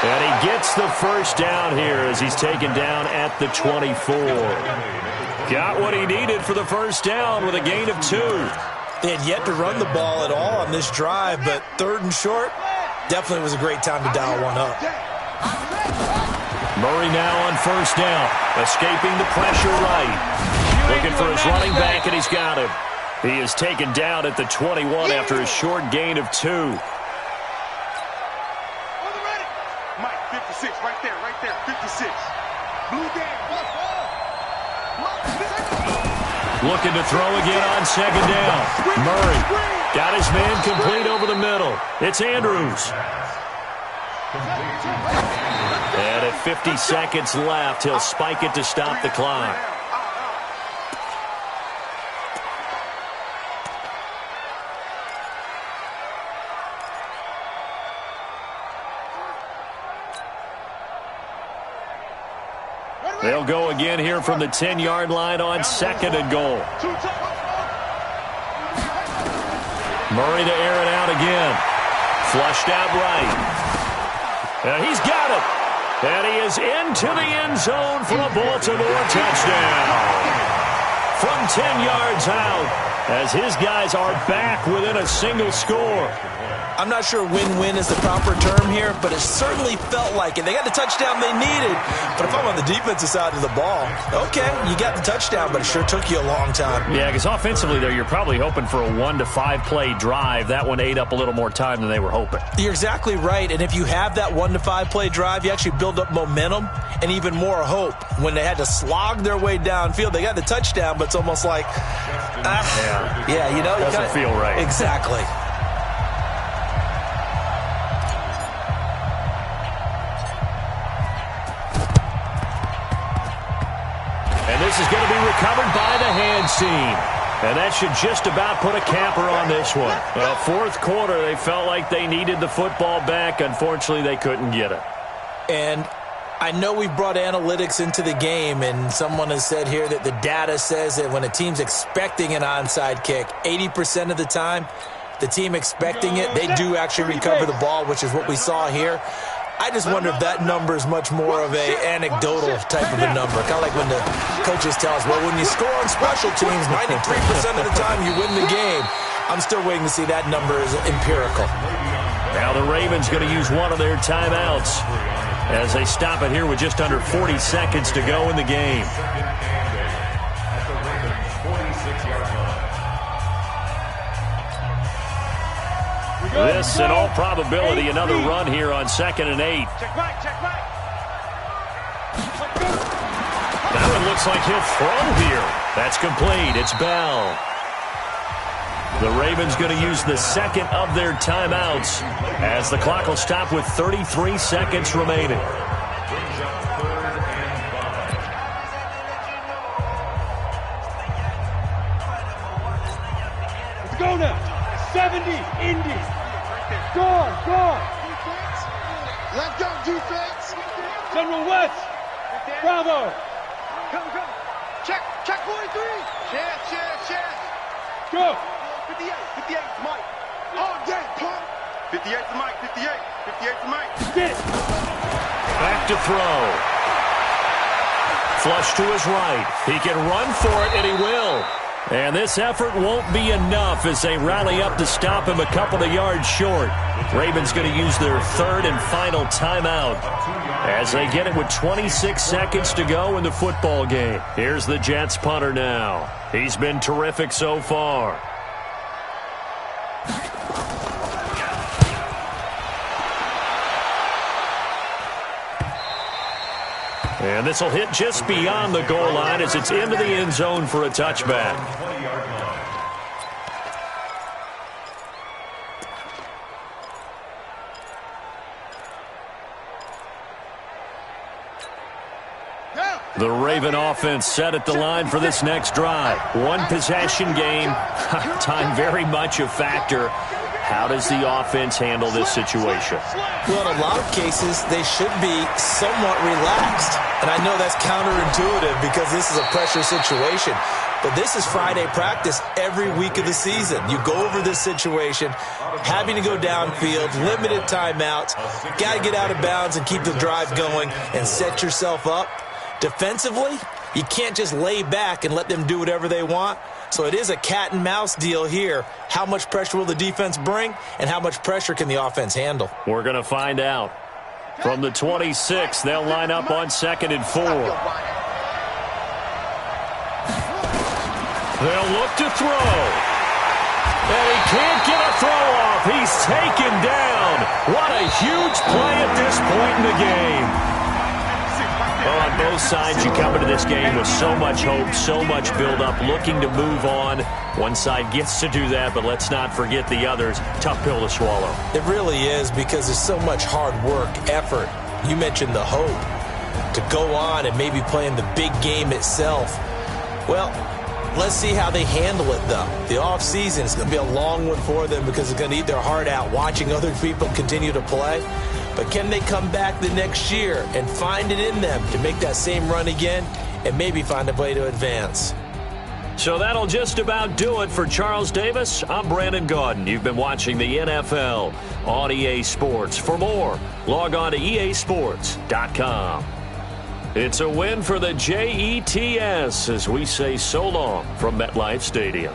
And he gets the first down here as he's taken down at the 24. Got what he needed for the first down with a gain of 2. They had yet to run the ball at all on this drive, but third and short definitely was a great time to dial one up. Murray now on first down, escaping the pressure right. Looking for his running back, and he's got him. He is taken down at the 21 after a short gain of 2. Mike, 56, right there, 56. Blue down. Looking to throw again on second down. Murray got his man complete over the middle. It's Andrews. And at 50 seconds left, he'll spike it to stop the clock. They'll go again here from the 10-yard line on second and goal. Murray to air it out again. Flushed out right. And he's got it. And he is into the end zone for a Baltimore touchdown. From 10 yards out as his guys are back within a single score. I'm not sure win-win is the proper term here, but it certainly felt like it. They got the touchdown they needed, but if I'm on the defensive side of the ball, okay, you got the touchdown, but it sure took you a long time. Yeah, because offensively there, you're probably hoping for a 1 to 5 play drive. That one ate up a little more time than they were hoping. You're exactly right, and if you have that 1 to 5 play drive, you actually build up momentum and even more hope. When they had to slog their way downfield, they got the touchdown, but it's almost like, yeah, you know. Doesn't feel right. Exactly. This is going to be recovered by the hand seam. And that should just about put a capper on this one. Well, fourth quarter, they felt like they needed the football back. Unfortunately, they couldn't get it. And I know we brought analytics into the game, and someone has said here that the data says that when a team's expecting an onside kick, 80% of the time, the team expecting it, they do actually recover the ball, which is what we saw here. I just wonder if that number is much more of an anecdotal type of a number. Kind of like when the coaches tell us, well, when you score on special teams, 93% of the time you win the game. I'm still waiting to see that number is empirical. Now the Ravens going to use one of their timeouts as they stop it here with just under 40 seconds to go in the game. This, in all probability, another run here on 2nd and 8. Now it looks like he'll throw here. That's complete. It's Bell. The Ravens going to use the second of their timeouts as the clock will stop with 33 seconds remaining. Let's go now. 70, Indy. Guard. Let go, defense. General West. Bravo. Come. Check 43. Chance. Go. 58 to Mike. All day, pump. 58 to Mike, 58 to Mike. Get. Back to throw. Flush to his right. He can run for it, and he will. And this effort won't be enough as they rally up to stop him a couple of yards short. Ravens going to use their third and final timeout as they get it with 26 seconds to go in the football game. Here's the Jets punter now. He's been terrific so far. And this will hit just beyond the goal line as it's into the end zone for a touchback. The Raven offense set at the line for this next drive. One possession game. Time very much a factor. How does the offense handle this situation? Well, in a lot of cases, they should be somewhat relaxed. And I know that's counterintuitive because this is a pressure situation. But this is Friday practice every week of the season. You go over this situation, having to go downfield, limited timeouts, got to get out of bounds and keep the drive going and set yourself up. Defensively, you can't just lay back and let them do whatever they want. So it is a cat and mouse deal here. How much pressure will the defense bring, and how much pressure can the offense handle? We're going to find out. From the 26, they'll line up on 2nd and 4. They'll look to throw. And he can't get a throw off. He's taken down. What a huge play at this point in the game. Well, on both sides, you come into this game with so much hope, so much build-up, looking to move on. One side gets to do that, but let's not forget the others. Tough pill to swallow. It really is, because there's so much hard work, effort. You mentioned the hope to go on and maybe play in the big game itself. Well, let's see how they handle it, though. The offseason is going to be a long one for them because it's going to eat their heart out watching other people continue to play. But can they come back the next year and find it in them to make that same run again and maybe find a way to advance? So that'll just about do it for Charles Davis. I'm Brandon Gaudin. You've been watching the NFL on EA Sports. For more, log on to easports.com. It's a win for the Jets as we say so long from MetLife Stadium.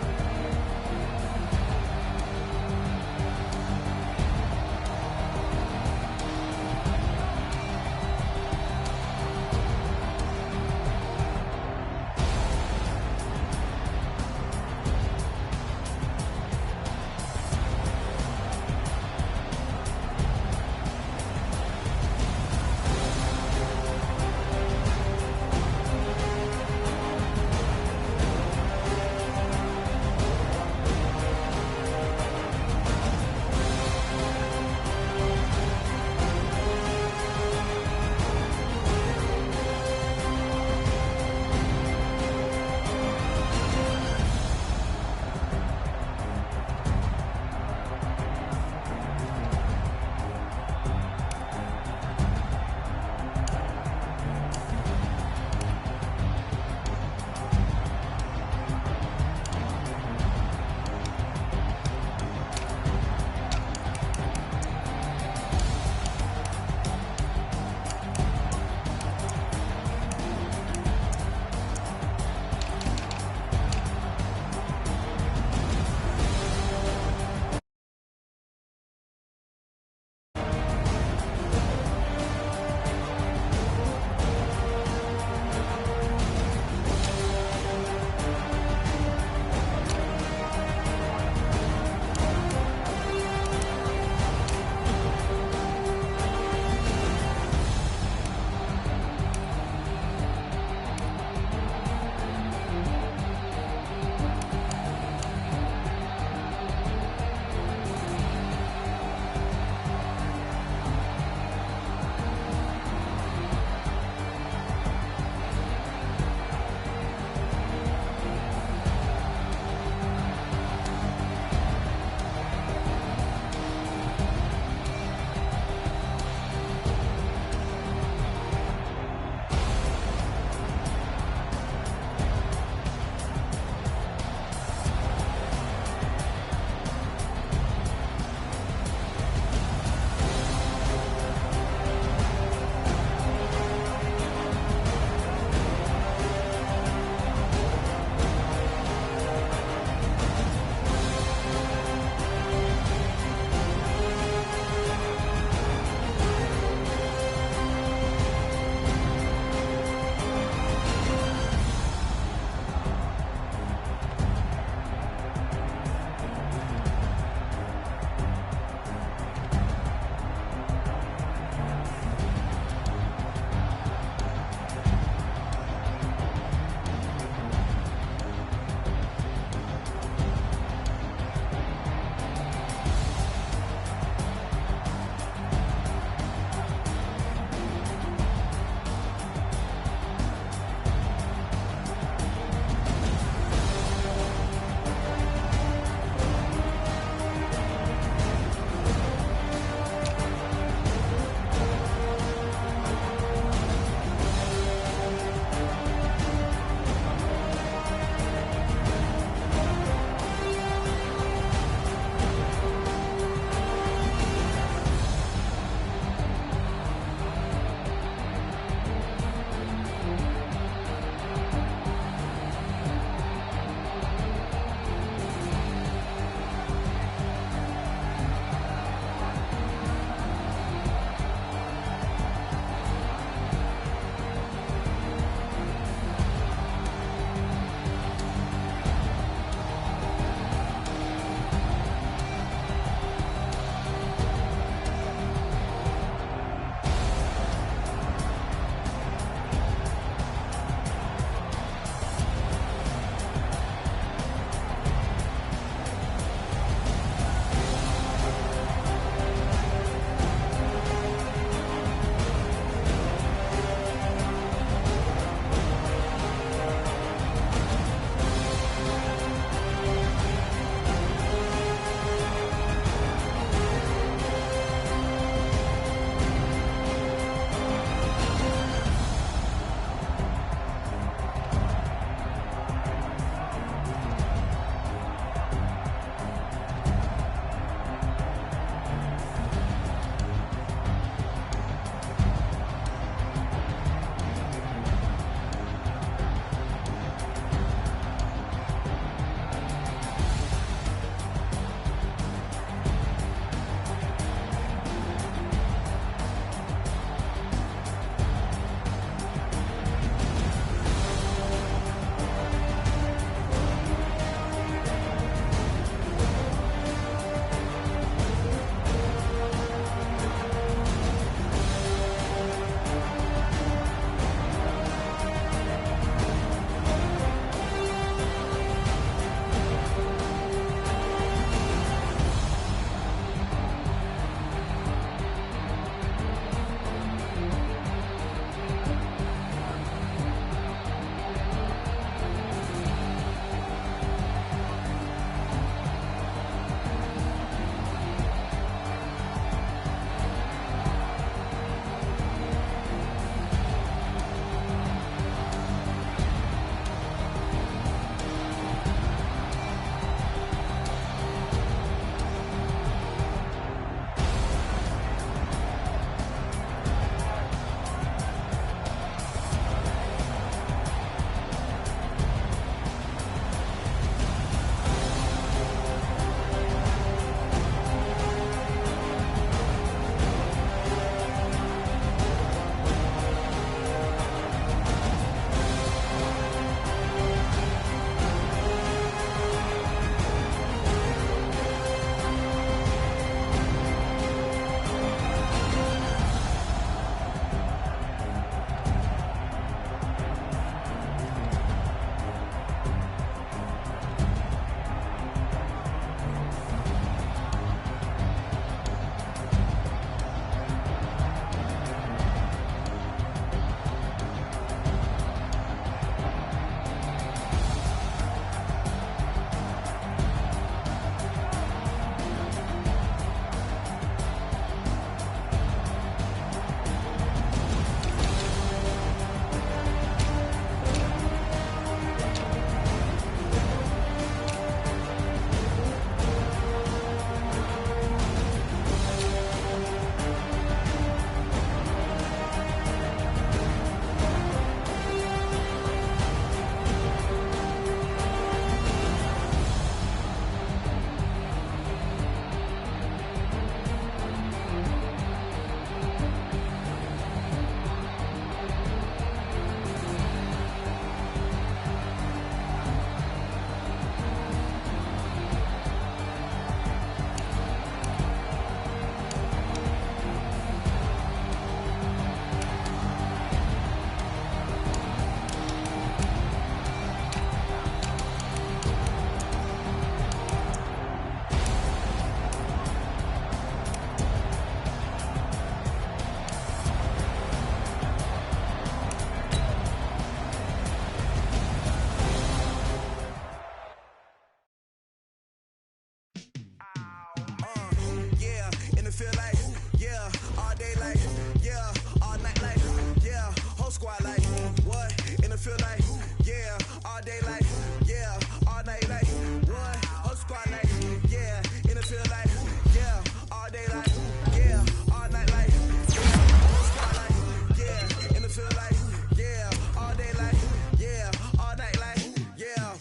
what? In the field like, yeah, all day like, yeah, all night like, what? Whole squad like, yeah, in the field like, yeah, all day like, yeah, all night like, whole squad like, yeah, in the field like, yeah, all day like, yeah, all night like, yeah.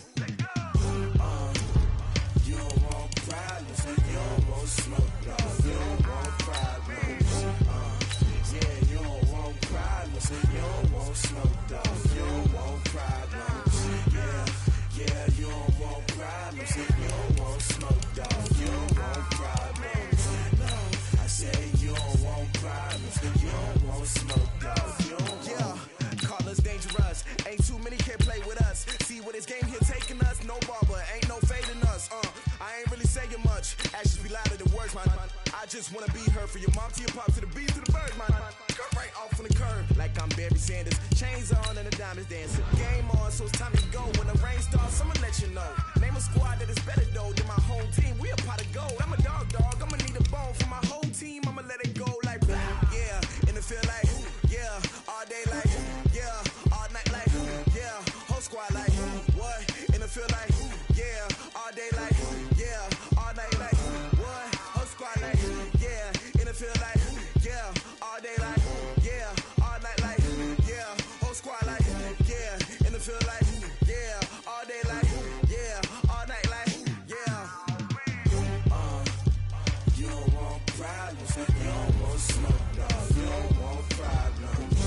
You don't want problems, you don't want smoke, no, you don't want problems. Yeah, you don't want problems, you don't want smoke, dog, you don't want problems. Yeah, you don't want problems, you don't want smoke, dog, you don't want problems. No, I say you don't want problems, you don't want smoke, dog, you don't want. Yeah, call us dangerous, ain't too many can play with us. See what this game here taking us, no barber, ain't no fading us. I ain't really saying much, actions be louder than words, man. I just wanna be heard from your mom to your pop to the beat to the bird, man. Cut right off on the curb, like I'm Barry Sanders. Chains on and the diamonds dancing. Game on, so it's time to go. When the rain starts, I'ma let you know. Name a squad that is better though than my home team. We a pot of gold. I'm a dog, I'ma need a bone for my whole team. I'ma let it go like, yeah, in the field like, yeah, all day like, yeah, all night like, yeah, whole squad like, what? In the field like, yeah, all day like, yeah, all night like, what? Whole squad like, yeah, in the field like, yeah, all day like, yeah, all night like, yeah, whole squad like, yeah, in the field like, yeah, all day like, yeah, all night like, yeah. You don't want problems, you don't want smoke, no, you don't want problems.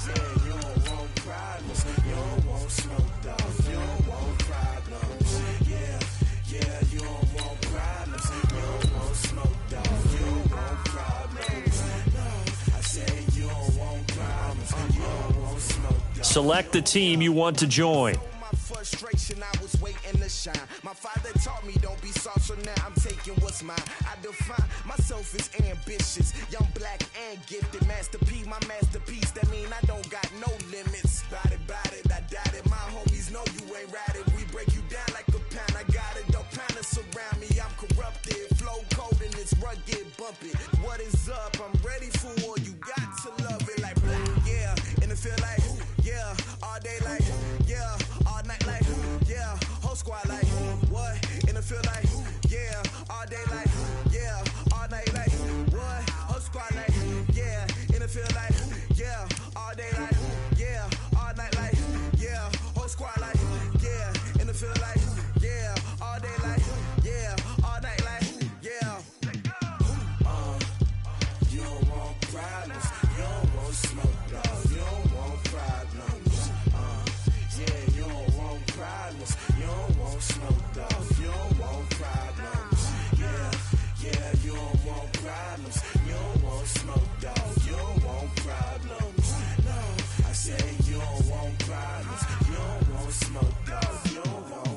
Yeah, you don't want problems, you don't want smoke, dog, you don't want problems. Yeah, you don't want problems, you don't want smoke, dog, you don't want problems. No, I say you don't want problems, you don't want smoke, dog. Select the team you want to join. Frustration, I was waiting to shine. My father taught me don't be soft, so now I'm taking what's mine. I define myself as ambitious, young, black, and gifted. Master P, my masterpiece. That mean I don't got no limits. Bout it, I doubt it. My homies know you ain't ratted. We break you down like a pound. I got it, don't pound us around me. I'm corrupted, flow cold and it's rugged, bumpy. What is up? I'm ready for war. You got to love it like black. Yeah, in the field like, yeah, all day like, yeah, all night like, yeah, whole squad like, what? In the field like, yeah, all day like, yeah, all night like, what? Whole squad like, yeah, in the field like, yeah, all day like, yeah, all night like, yeah, whole squad like, yeah, in the field like, yeah, all day like, yeah, all night like, yeah. You don't want problems, you don't want smoke, no, you don't want problems. Yeah, you don't want problems, you don't want smoke, dog, you don't want problems. Yeah, you don't want problems, you don't want smoke, dog, you don't want problems. No, I say you don't want problems, you don't want smoke, dog, you don't want.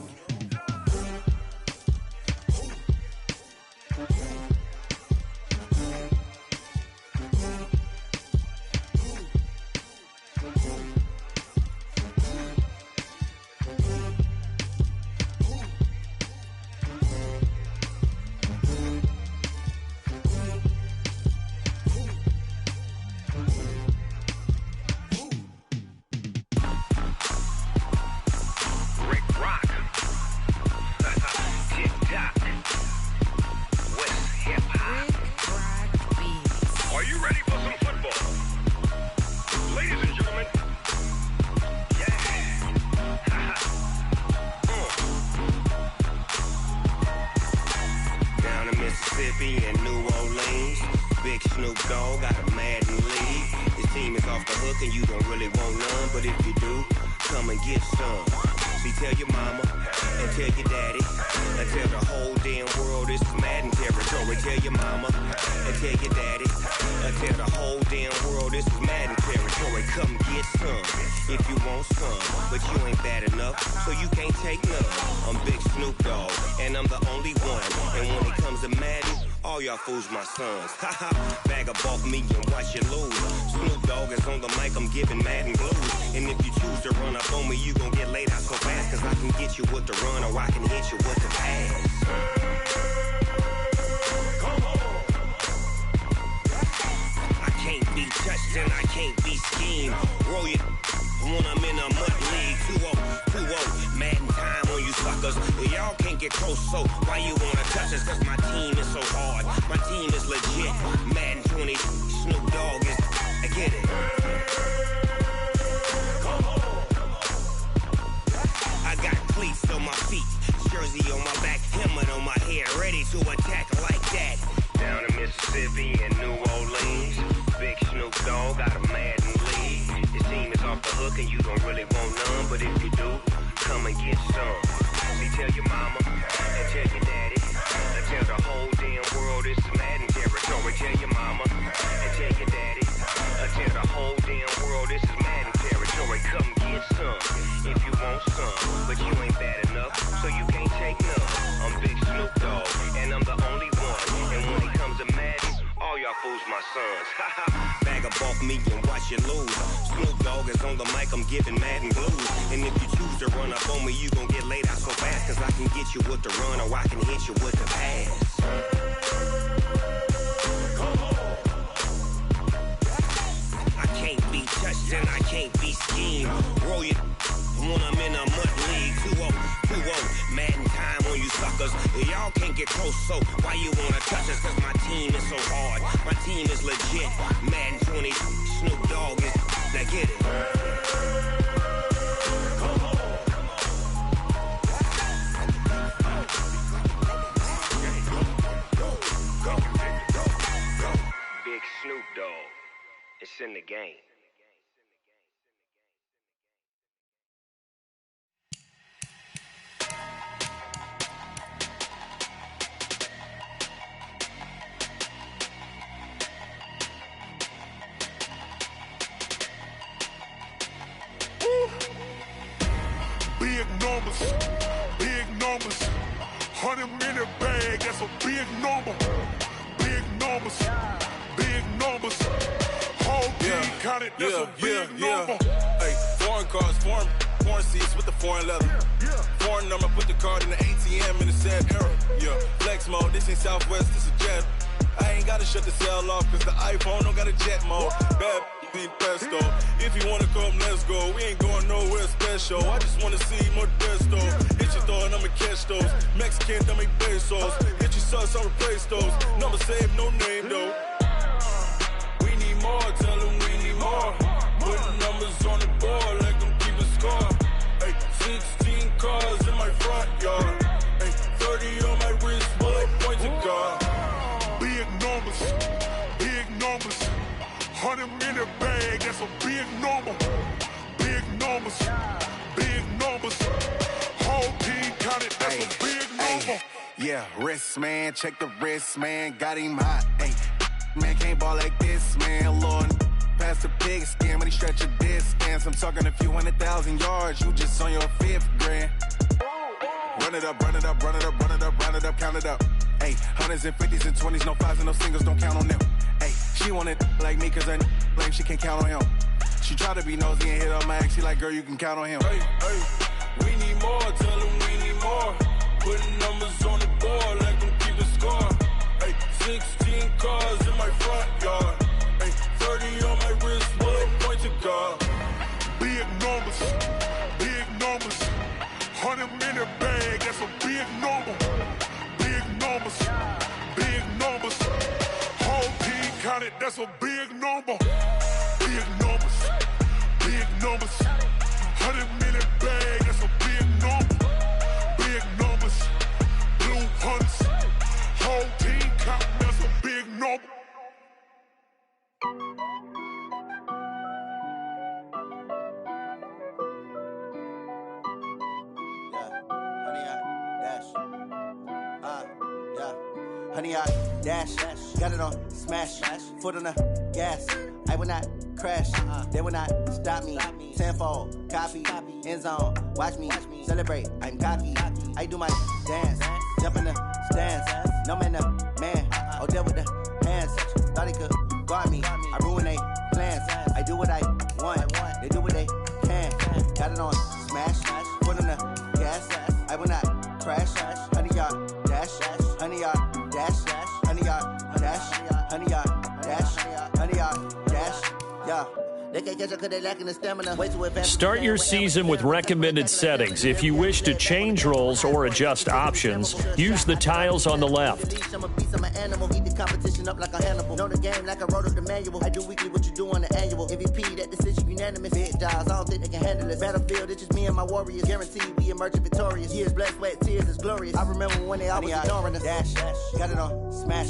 Fools my sons. Bag up off me and watch you lose. Snoop Dogg is on the mic, I'm giving Madden blues. And if you choose to run up on me, you gon' get laid out so fast. Cause I can get you with the run or I can hit you with the pass. Come on. I can't be touched and I can't be schemed. Roll your when I'm in a mud league. 2-0, Madden time on you suckers. Y'all can't get close, so why you wanna touch us? Cause my team is so hard, my team is legit. Madden 20, Snoop Dogg is, I get it. I got cleats on my feet, jersey on my back, helmet on my head, ready to attack like that. Down in Mississippi and New Orleans, Big Snoop Dogg got a Madden league. Your team is off the hook and you don't really want none, but if you do, come and get some. See, tell your mama and tell your daddy, and tell the whole damn world it's Madden territory. Tell your mama and tell your daddy, and tell the whole damn world this is Madden territory. Come get some if you want some, but you ain't bad enough, so you can't take none. I'm Big Snoop Dogg, and I'm the only one. And when it comes to Madden, all y'all fools my sons. Bag up off me and watch you lose. Snoop Dogg is on the mic, I'm giving Madden blues. And if you choose to run up on me, you gon' get laid out so fast. Cause I can get you with the run or I can hit you with the pass. I can't be touched and I can't be schemed. Roll you when I'm in a mud league. 2-0, Madden time on you suckers. Y'all can't get close, so why you wanna touch us? Cause my team is so hard, my team is legit. Madden 20, Snoop Dogg is, now get it. Big Snoop Dogg, it's in the game. Big numbers, 100-minute bag, that's a big number. Big numbers, whole team counted, that's a big number. Hey, foreign cars, foreign seats with the foreign leather. Foreign number, put the card in the ATM in the sad era. Yeah, flex mode, this ain't Southwest, this is jet. I ain't gotta shut the cell off, cause the iPhone don't got a jet mode. Bad need pesto. If you wanna come, let's go. We ain't going nowhere special. I just wanna see more desto. Hit your throw and I'ma catch those. Mexican, don't make pesos. Hit your sauce, I'll replace those. Number save, no name though. We need more, tell them we need more. Putting numbers on the board like I'm keeping score. Hey, 16 cars in my front yard. Hey, 30 on my wrist, bullet points of God. Big numbers, 100-minute bag, that's a big number. Big numbers, whole team counted, that's a big number. Yeah, wrist man, check the wrist man, got him hot. Ay, man can't ball like this, man. Lord, past the pig skin when he stretch a distance. I'm talking a few 100,000 yards, you just on your 5th grand. Run it up, count it up. Ay, hundreds and 50s and 20s, no 5s and no singles, don't count on them. Ay, she want it like me cause her lame, she can't count on him. She try to be nosy and hit on my ex, she like, girl, you can count on him. Hey, we need more, tell them we need more. Putting numbers on the board like I'm keeping score. Hey, 16 cars in my front yard. Hey, 30 on my wrist, bullet points of God. Big numbers, 100-minute bag, that's a big number. Big numbers, whole team counted, that's a big number. Big numbers, 100-minute bag, that's a big number. Big numbers, blue hunts, whole team counting, that's a big number. Honey, I dash, got it on smash, foot on the gas. I will not crash, they will not stop me. Tenfold, copy, end zone, watch me celebrate. I'm cocky, I do my dance, jump in the stands. No man, the man, oh, deal with the hands. Thought he could guard me, I ruin they plans. I do what I want, they do what they can. Got it on smash, foot on the gas. I will not crash, honey, y'all dash, honey, y'all dash, honey, y'all dash, honey, y'all dash, honey, y'all dash, yeah. They can't catch up because they lacking the stamina. Way too advanced. Start your season with recommended settings. If you wish to change roles or adjust options, use the tiles on the left. I'm a beast, I'm an animal. Eat the competition up like a Hannibal. Know the game like I wrote up the manual. I do weekly what you do on the annual. MVP, that decision unanimous. Big dogs, I don't think they can handle it. Battlefield, it's just me and my warriors. Guaranteed we emerging victorious. Years, blood, sweat, tears, it's glorious. I remember when they always ignoring us. Dash, got it on, smash,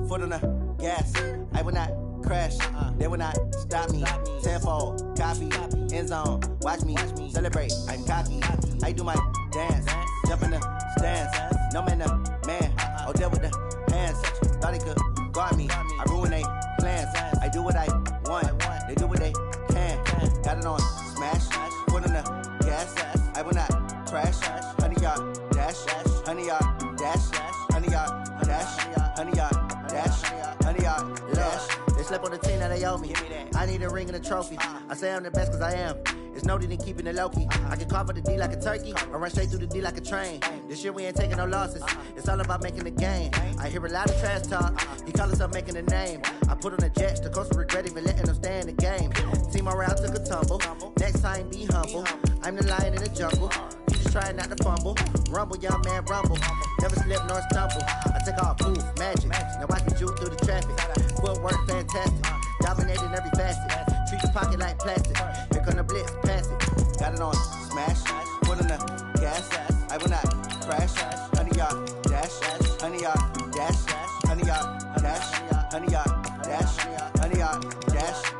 foot on the gas. I will not crash, they will not stop me. Tenfold, copy, end zone, watch me celebrate. I'm cocky, I do my dance, jump in the stands. No man, the man, oh, deal with the hands. Thought he could guard me, I ruin they plans. I do what I want, they do what they can. Got it on, smash, foot on the gas. I will not crash, 100-yard dash, 100-yard dash, 100-yard dash, 100-yard dash, 100-yard dash. They slept on the team that they owe me. I need a ring and a trophy. I say I'm the best cause I am. It's noted in keeping it low-key. I can carve for the D like a turkey, or run straight through the D like a train. This year we ain't taking no losses. It's all about making the game. I hear a lot of trash talk. He call himself making a name. I put on the Jets. The coach will regret even letting them stay in the game. Team morale took a tumble. Next time be humble. I'm the lion in the jungle. You just try not to fumble. Rumble, young man, rumble. Never slip nor stumble. I take off, move, magic. Now I can juke through the traffic. Footwork fantastic. Dominating every facet. Treat your pocket like plastic. Here come the blitz, pass it. Got it on, smash. Put on the gas. I will not crash. 100-yard dash. 100-yard dash. 100-yard dash. 100-yard dash. 100-yard dash.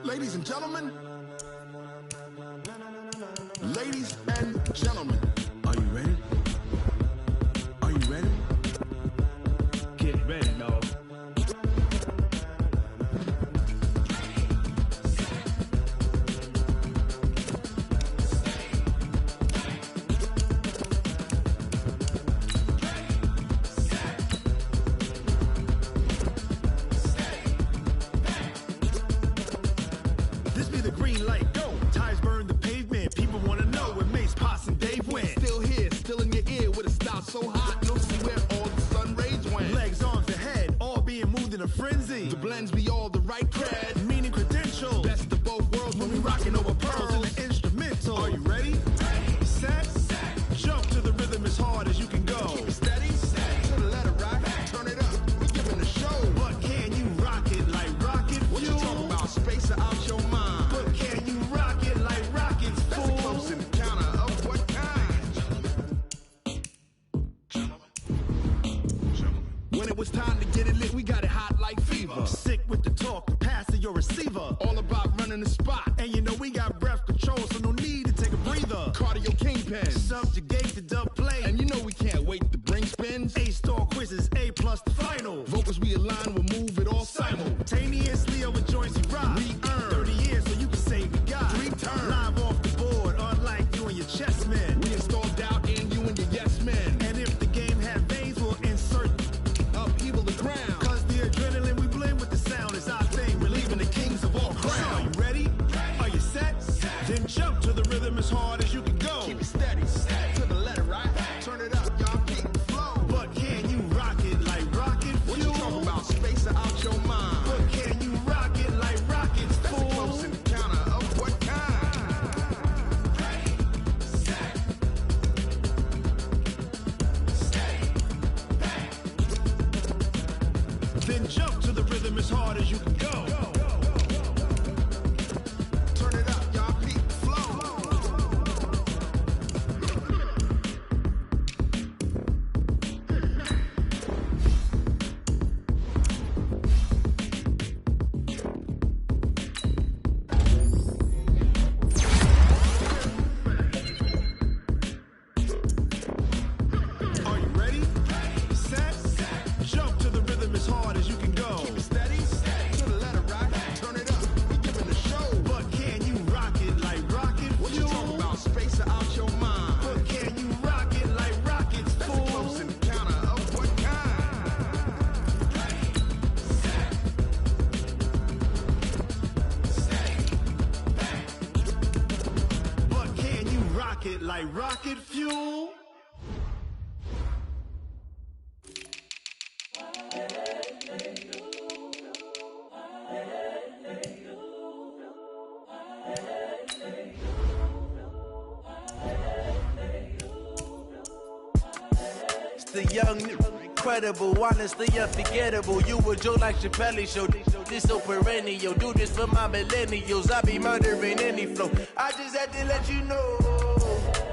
Ladies and gentlemen, ladies and gentlemen, are you ready? Are you ready? Get ready, dog. This be the green light, go. Tires burn the pavement. People wanna know where Mace, Potts, and Dave went. Still here, still in your ear with a stop so hot, you'll see where all the sun rays went. Legs, arms, and head, all being moved in a frenzy. The blends be all the right cred, Meaning credentials. best of both worlds when we rockin' over Pearls in pearls. the instrumental. Are you ready? Set? Jump to the rhythm as hard as you can go. Keep it steady, to the letter rock, turn it up, we giving a show. But can you rock it like rocket What you fuel? talking about, space or out your mind? But can you rock it like rockets, That's a fool? close encounter of what kind? When it was time to get it lit, we got it hot like fever. Sick with the talk, the pass to your receiver. All about running the spot, And you know we got breath control, so no need to take a breather. cardio kingpin. Subjugate the dub play. And you know we can't wait to bring spins. A-star quizzes, A+ the final. Vocals we align, we'll move it all Simultaneously over joints we rock. We earn 30 years so you can say we got 3 turns. Live off the board, unlike you and your chess men. We installed doubt in you and your yes men. And if the game had veins, we'll insert Upheaval the it like rocket fuel. The young, incredible, honestly unforgettable. You a joke like Chappelle show. This so perennial. Do this for my millennials. I be murdering any flow. I just had to let you know.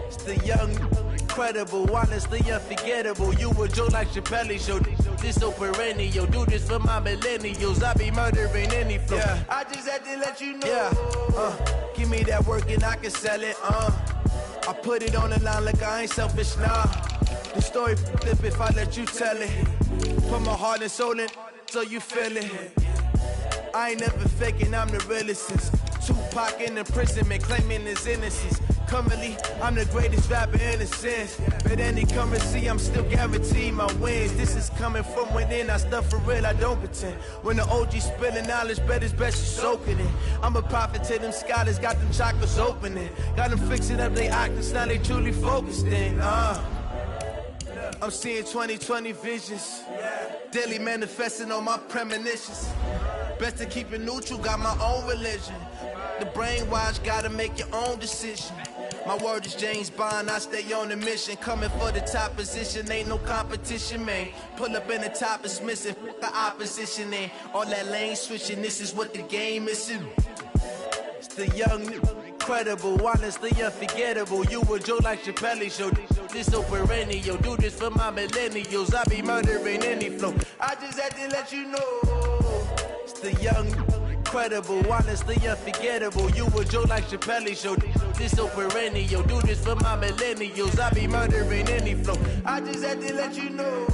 It's the young, incredible, honestly unforgettable. You a joke like Chappelle show. This so perennial. Do this for my millennials. I be murdering any flow. Yeah. I just had to let you know. Yeah. Give me that work and I can sell it. I put it on the line like I ain't selfish, nah. The story flip if I let you tell it. Put my heart and soul in so you feel it. I ain't never faking, I'm the realest since Tupac in imprisonment, claiming his innocence. Currently, I'm the greatest rapper in a sense. But any currency, I'm still guaranteed my wins. This is coming from within, I stuff for real, I don't pretend. When the OG spilling knowledge, bet it's best you soaking it. I'm a prophet to them scholars, got them chakras opening. Got them fixing up they octaves, now they truly focused in. I'm seeing 2020 visions. Daily manifesting on my premonitions. Best to keep it neutral, got my own religion. The brainwash, gotta make your own decision. My word is James Bond, I stay on a mission. Coming for the top position, ain't no competition, man. Pull up in the top is missing, fuck the opposition, man. All that lane switching, this is what the game is. It's the young, incredible, honestly unforgettable. You a joke like Chappelle show. This so perennial. Do this for my millennials. I be murdering any flow. I just had to let you know. It's the young, incredible, honestly unforgettable. You a joke like Chappelle show. This so perennial. Do this for my millennials. I be murdering any flow. I just had to let you know.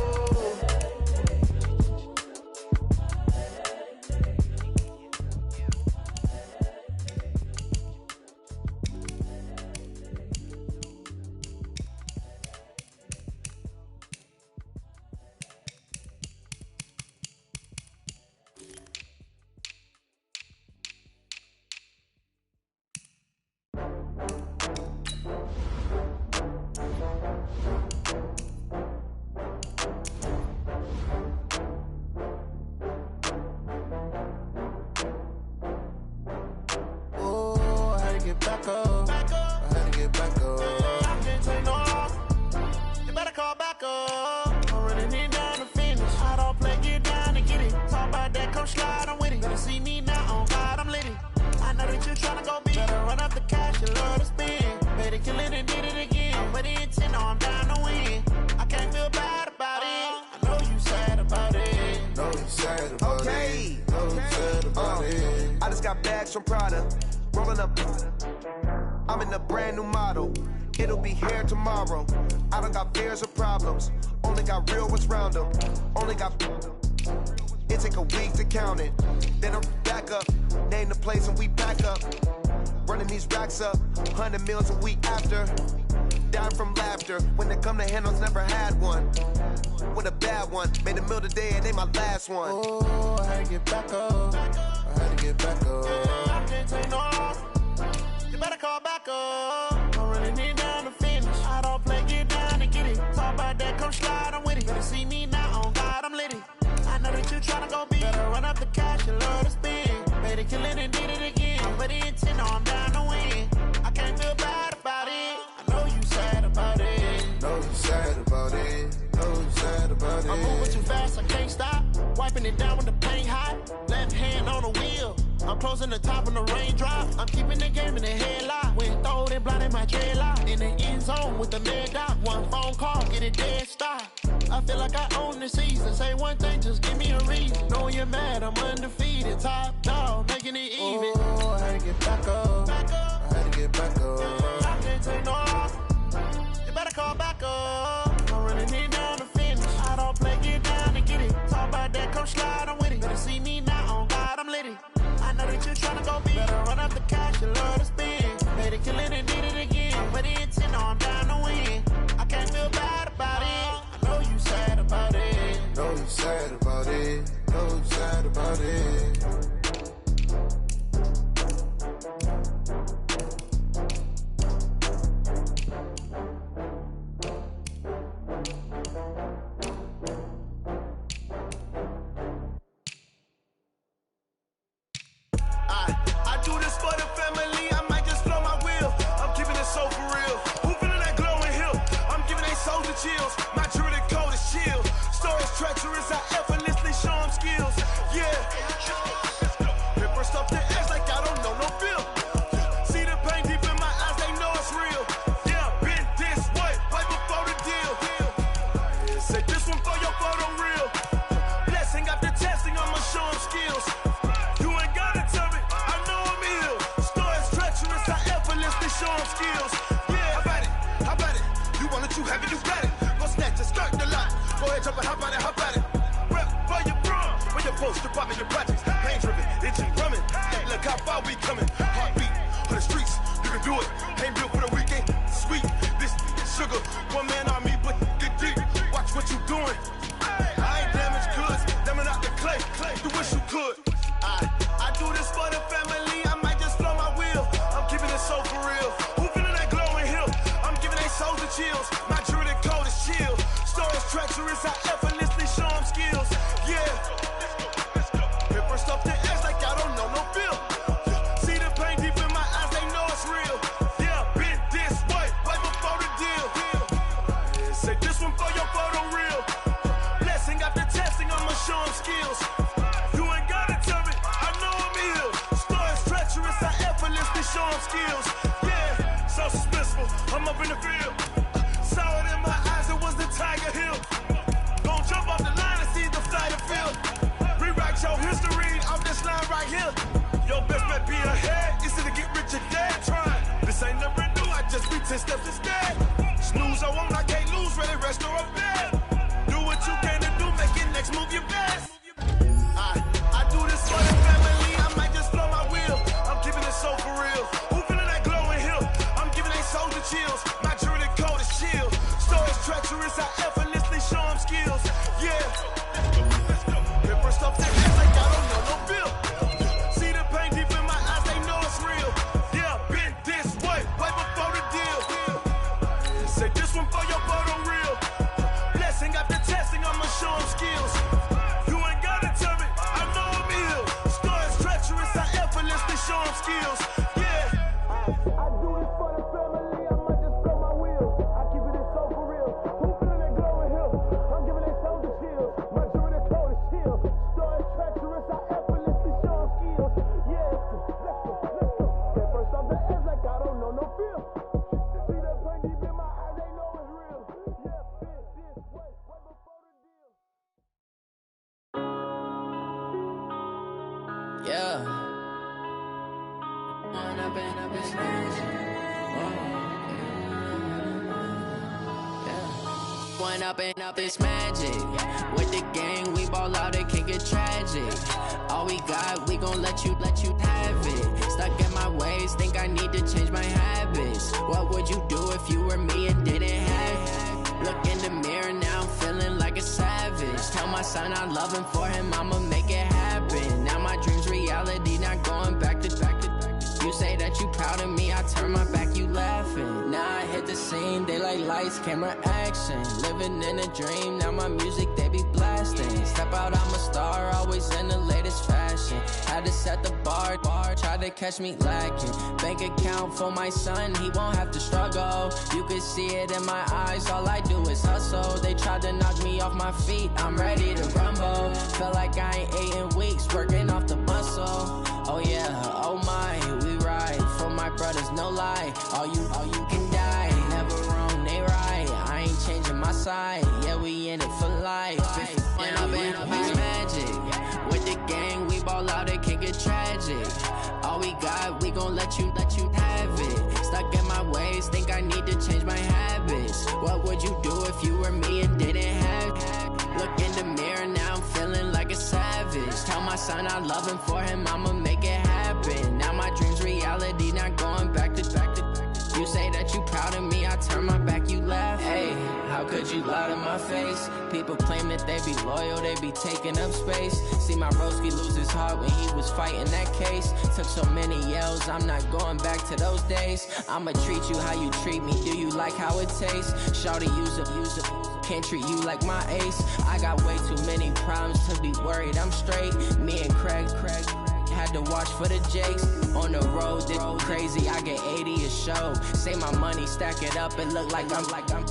From Prada, rolling up. I'm in a brand new model. It'll be here tomorrow. I don't got fears or problems. Only got real what's round them. Only got. It take a week to count it. Then I'm back up. Name the place and we back up. Running these racks up. 100 meals a week after. Dying from laughter. When it come to handles, never had one. With a bad one. Made a meal today and they my last one. Oh, I had to get back up. I had to get back up. I can't take no loss. You better call back up. I'm running it down to finish. I don't play, get down and get it. Talk about that, come slide, I'm with it. Better see me now, on God, I'm litty. I know that you tryna go big. Better run up the cash, you love to spend. Better kill it and did it again. I'm ready intent, no, I'm down to win. I can't feel bad about it. I know you sad about it. Know you sad about it. Know you sad about it. I'm moving too fast, I can't stop. Wiping it down with the paint hot. Left hand on the wheel. I'm closing the top on the raindrop. I'm keeping the game in the headlock. Went throwed and blinded my dreadlock. In the end zone with the mad dot. One phone call, get it dead stop. I feel like I own the season. Say one thing, just give me a reason. Knowing you're mad, I'm undefeated. Top dog, making it even. Oh, I had to get back up. I had to get back up. I can't take no loss. You better call back up. I'm running it down to finish. I don't play, get down and get it. Talk about that, come slide, I'm with it. Better see me now, on God, I'm litty. I know that you tryna go big. Better run up the cash, you love to spend. Better kill it and did it again. I'm ready intent, no, I'm down to win. I can't feel bad about it. I know you sad about it. Know you sad about it. Know you sad about it. skills. Yeah, how about it? You want it, you have it, you got it. Go snatch it, skirt the lot. Go ahead, jump it, how about it? Rep for your bra, for your post, your pop, and your projects. Pain driven, engine drumming. Look how far we coming. Heartbeat for the streets, you can do it. Ain't built for the weekend. Sweet, this sugar, one man army, but get deep. Watch what you doing. I ain't damaged goods, damn it out the clay. You wish you could. I do this for the family. I might just blow my wheel. I'm keeping it so for real. Who feeling that glowing hill? I'm giving they souls the chills. My jewelry code is chill. Stories treacherous, I effortlessly show them skills. Yeah. Hit first off the edge like I don't know no feel. See the pain deep in my eyes, they know it's real. Yeah, been this way before the deal. Say this one for your photo reel. Blessing after testing, I'ma show them skills. You ain't gotta tell me, I know I'm ill. Stories treacherous, I effortlessly show them skills. Yeah, so suspenseful, I'm up in the field. Saw it in my eyes, it was the Tiger Hill. Gon' jump off the line and see the flight of field. Rewrite your history off this line right here. Your best bet be ahead, instead of get rich or dead trying. This ain't never new, I just be 10 steps instead. Snooze, I won't, I can't lose, ready, rest or a bed. Do what you can to do, make your next move your best. I do this for the family, I might just blow my wheel. I'm keeping it so for real. Who feeling that glowing hill? I'm giving they souls the chills. My jewelry code is chill. Stories treacherous, I effortlessly show them skills. Yeah. Hit first off the edge like I don't know no feel. See the pain deep in my eyes, they know it's real. Yeah, been this way before the deal. Say this one for your photo reel. Blessing after testing, I'ma show them skills. You ain't gotta tell me, I know I'm ill. Stories treacherous, I effortlessly show them skills. Yeah. I do this for the family, I might just blow my wheel. I keep it so for real. Who feeling that glowing hill? I'm giving they souls the chills. My jewelry code is chill. Stories treacherous, I effortlessly show them skills. Yeah, let's go. Get first off the edge like I don't know no feel. See that pain deep in my eyes, they know it's real. Yeah, been this way before the deal. Yeah. Up is One up and up is magic. With the gang, we ball out, it can get tragic. All we got, we gon' let you have it. Stuck in my ways, think I need to change my habits. What would you do if you were me and didn't have it? Look in the mirror now, I'm feeling like a savage. Tell my son I love him, for him I'ma make it happen. Now my dream's reality, not going back to. You say that you proud of me, I turn my back, you laughing. Now I hit the scene, they like lights, camera, action. Living in a dream, now my music, they be blasting. Step out, I'm a star, always in the latest fashion. Had to set the bar, try to catch me lacking. Bank account for my son, he won't have to struggle. You can see it in my eyes, all I do is hustle. They tried to knock me off my feet, I'm ready to rumble. Felt like I ain't ate in weeks, working off the muscle. Oh yeah, oh my, we ride for my brothers, no lie. All you can die, never wrong, they right. I ain't changing my side, yeah, we in it for life. When up in it's magic. With the gang, we ball out, it can get tragic. All we got, we gon' let you have it. Stuck in my ways, think I need to change my habits. What would you do if you were me and didn't have it? Look in the mirror, now I'm feeling like a savage. Tell my son I love him, for him I'ma make it happen. Now my dream's reality, not going back to. You say that you proud of me, I turn my back, you laugh. Hey, how could you lie to my face? People claim that they be loyal, they be taking up space. See my broski lose his heart when he was fighting that case. Took so many yells, I'm not going back to those days. I'ma treat you how you treat me, do you like how it tastes? Shawty, use up, can't treat you like my ace. I got way too many problems to be worried, I'm straight. Me and Craig had to watch for the Jakes. On the road, this crazy, I get 80 a show. Say my money, stack it up, it look like I'm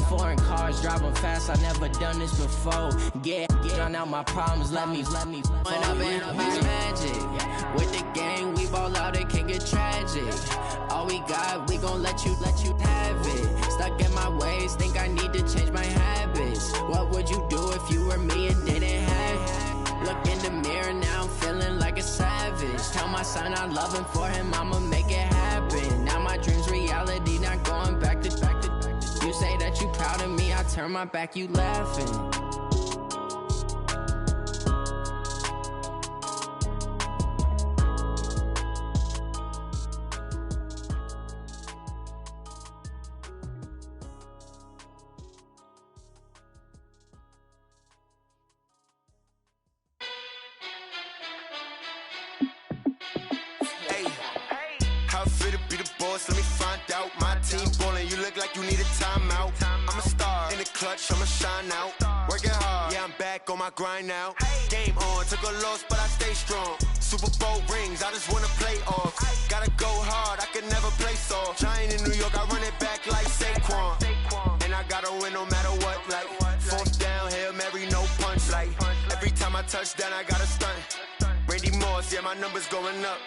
foreign cars, driving fast, I never done this before. Get drown out my problems, let me When up in it's magic. With the gang, we ball out, it can get tragic. All we got, we gon' let you have it. Stuck in my ways, think I need to change my habits. What would you do if you were me and didn't have it? Look in the mirror, now I'm feeling like a savage. Tell my son I love him, for him I'ma make it happen. Now my dream's reality. turn my back, you laughing. Let me find out. My team ballin', you look like you need a timeout. I'm a star in the clutch, I'ma shine out. Working hard, yeah, I'm back on my grind now. Game on, took a loss, but I stay strong. Super Bowl rings, I just wanna play off. Gotta go hard, I can never play soft. Giant in New York, I run it back like Saquon. And I gotta win no matter what, like fourth down, Hail Mary, no punch. Like every time I touch down, I gotta stunt. Randy Moss, yeah, my numbers going up.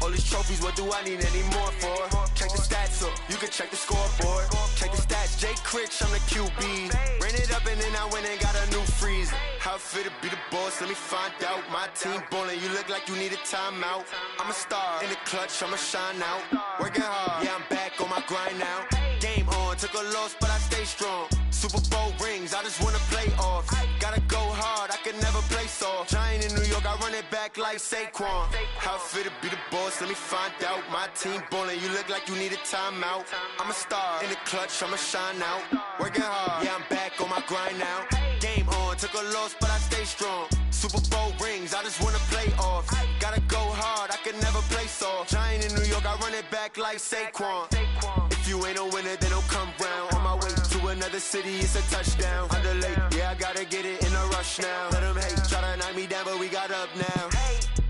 All these trophies, what do I need any more for? Check the stats up, you can check the scoreboard. Check the stats, Jay Critch, I'm the QB. Ran it up and then I went and got a new freeze. How it feel to be the boss, let me find out. My team ballin', you look like you need a timeout. I'm a star in the clutch, I'ma shine out. Working hard, yeah, I'm back on my grind now. Game on, took a loss, but I stay strong. Super Bowl rings, I just wanna play off. Gotta go hard, I can never play soft. Giant in New York, I run it back like Saquon. How it feel to be the boss, let me find out. My team ballin', you look like you need a timeout. I'm a star in the clutch, I'ma shine out. Working hard, yeah, I'm back on my grind now. Game on, took a loss, but I stay strong. Super Bowl rings, I just wanna play off. Gotta go hard, I can never play soft. Giant in New York, I run it back like Saquon. If you ain't a winner, then don't come round. On my way to another city, it's a touchdown. Underlay, yeah, I gotta get it in a rush now. Let them hate, try to knock me down, but we got up now.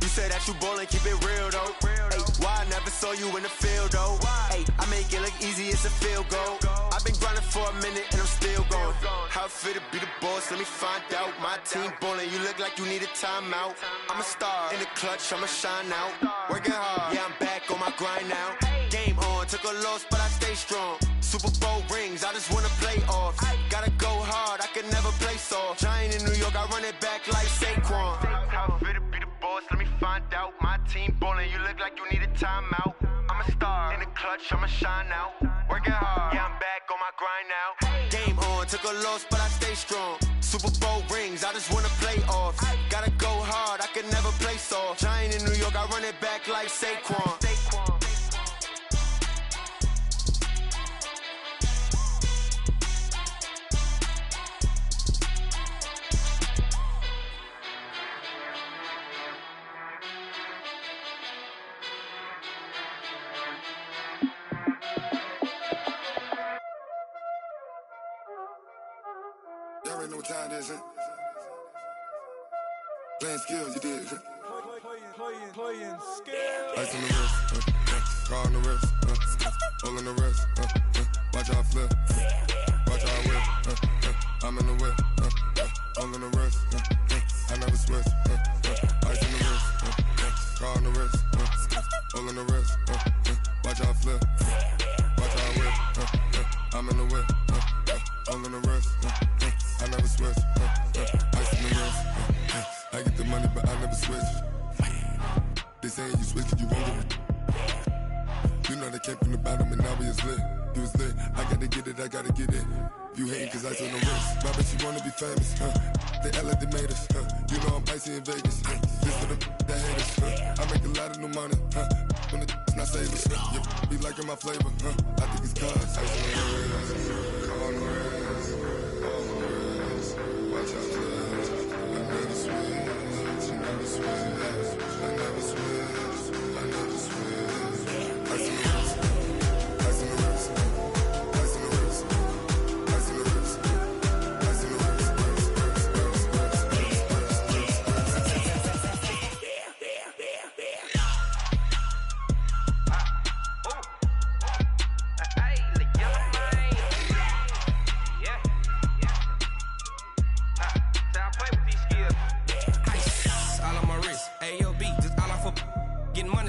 You said that you ballin', keep it real though. Hey, why I never saw you in the field though? Hey, I make it look easy, it's a field goal. I've been grinding for a minute and I'm still going. How it feel to be the boss, let me find out. My team ballin', you look like you need a timeout. I'm a star in the clutch, I'ma shine out. Working hard, yeah, I'm back on my grind now. Game on, took a loss, but I stay strong. Super Bowl rings, I just wanna play off. Gotta go hard, I can never play soft. Giant in New York, I run it back like Saquon. How it feel to be the boss, let me find out. My team ballin', you look like you need a timeout. I'm a star in the clutch, I'ma shine out. Working hard, yeah, I'm back on my grind now. Game on, took a loss, but I stay strong. Super Bowl rings, I just wanna play off. Gotta go hard, I can never play soft. Giant in New York, I run it back like Saquon. Y'all already know what time it is, huh? Playing skills, you did. Playing skills. Ice on the wrist, car on the wrist, hole in the wrist, watch how I flip, watch how I whip, I'm in the whip, hole in the wrist, I never switch, ice on the wrist, car on the wrist, hole in the wrist, watch how I flip, watch how I whip, I'm in the whip, hole in the wrist, I never switch, ice in the wrist, I get the money but I never switch. They saying you switch 'cause you won't get it. You know they came from the bottom and now we is lit. You was lit, I gotta get it, I gotta get it. You hating 'cause ice on the wrist. My bitch, you wanna be famous, They act like they made us, You know I'm icy in Vegas, This for the that hate us, I make a lot of new money, When it's not savers, Be liking my flavor, I think it's cause ice on the wrist, on the wrist, on the wrist. Watch out, cuz I never switch, you never switch. I never switch, I never switch. Ice in the wrist, ice in the wrist, ice in the wrist, ice in the wrist, ice in the wrist,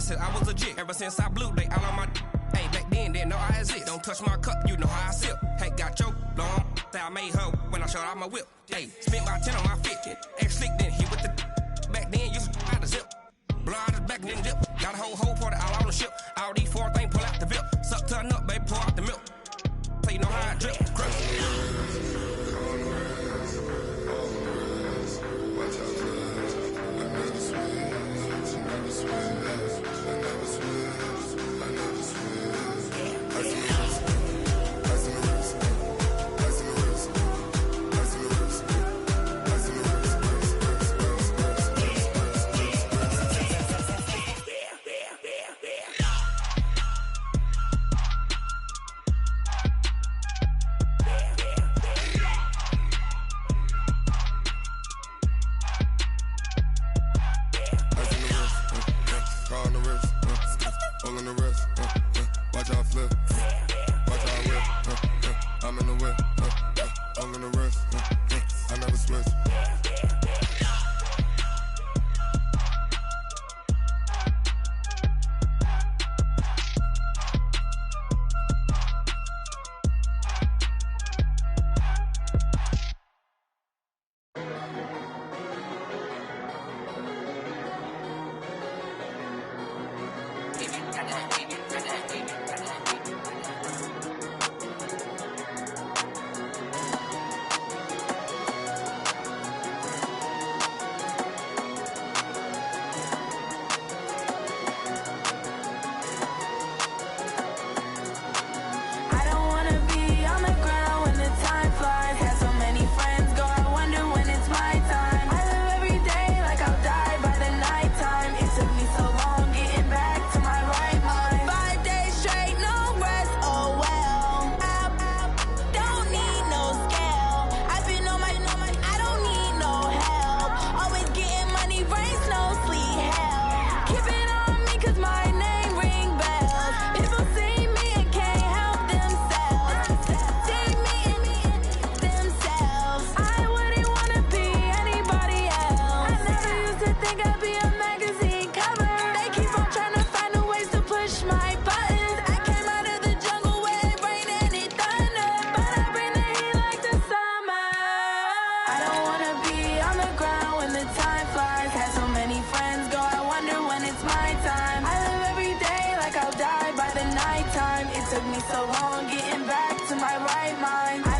Said I was legit ever since I blew. They all on my. Hey, back then didn't know I exist. Don't touch my cup, you know how I sip. Hey, got your long. That I made her when I showed out my whip. Hey, spent about 10 on my fit. Ex slick then hit with the. Back then used to out the zip. Blow out his back then dip. Got a whole party all on the ship. All these four things pull out the VIP. Suck turn up, baby, pour out the milk. So you know how I drip. Crush. Watch how I whip, I'm in the whip, I'm gonna rest, I never switch. Took me so long getting back to my right mind.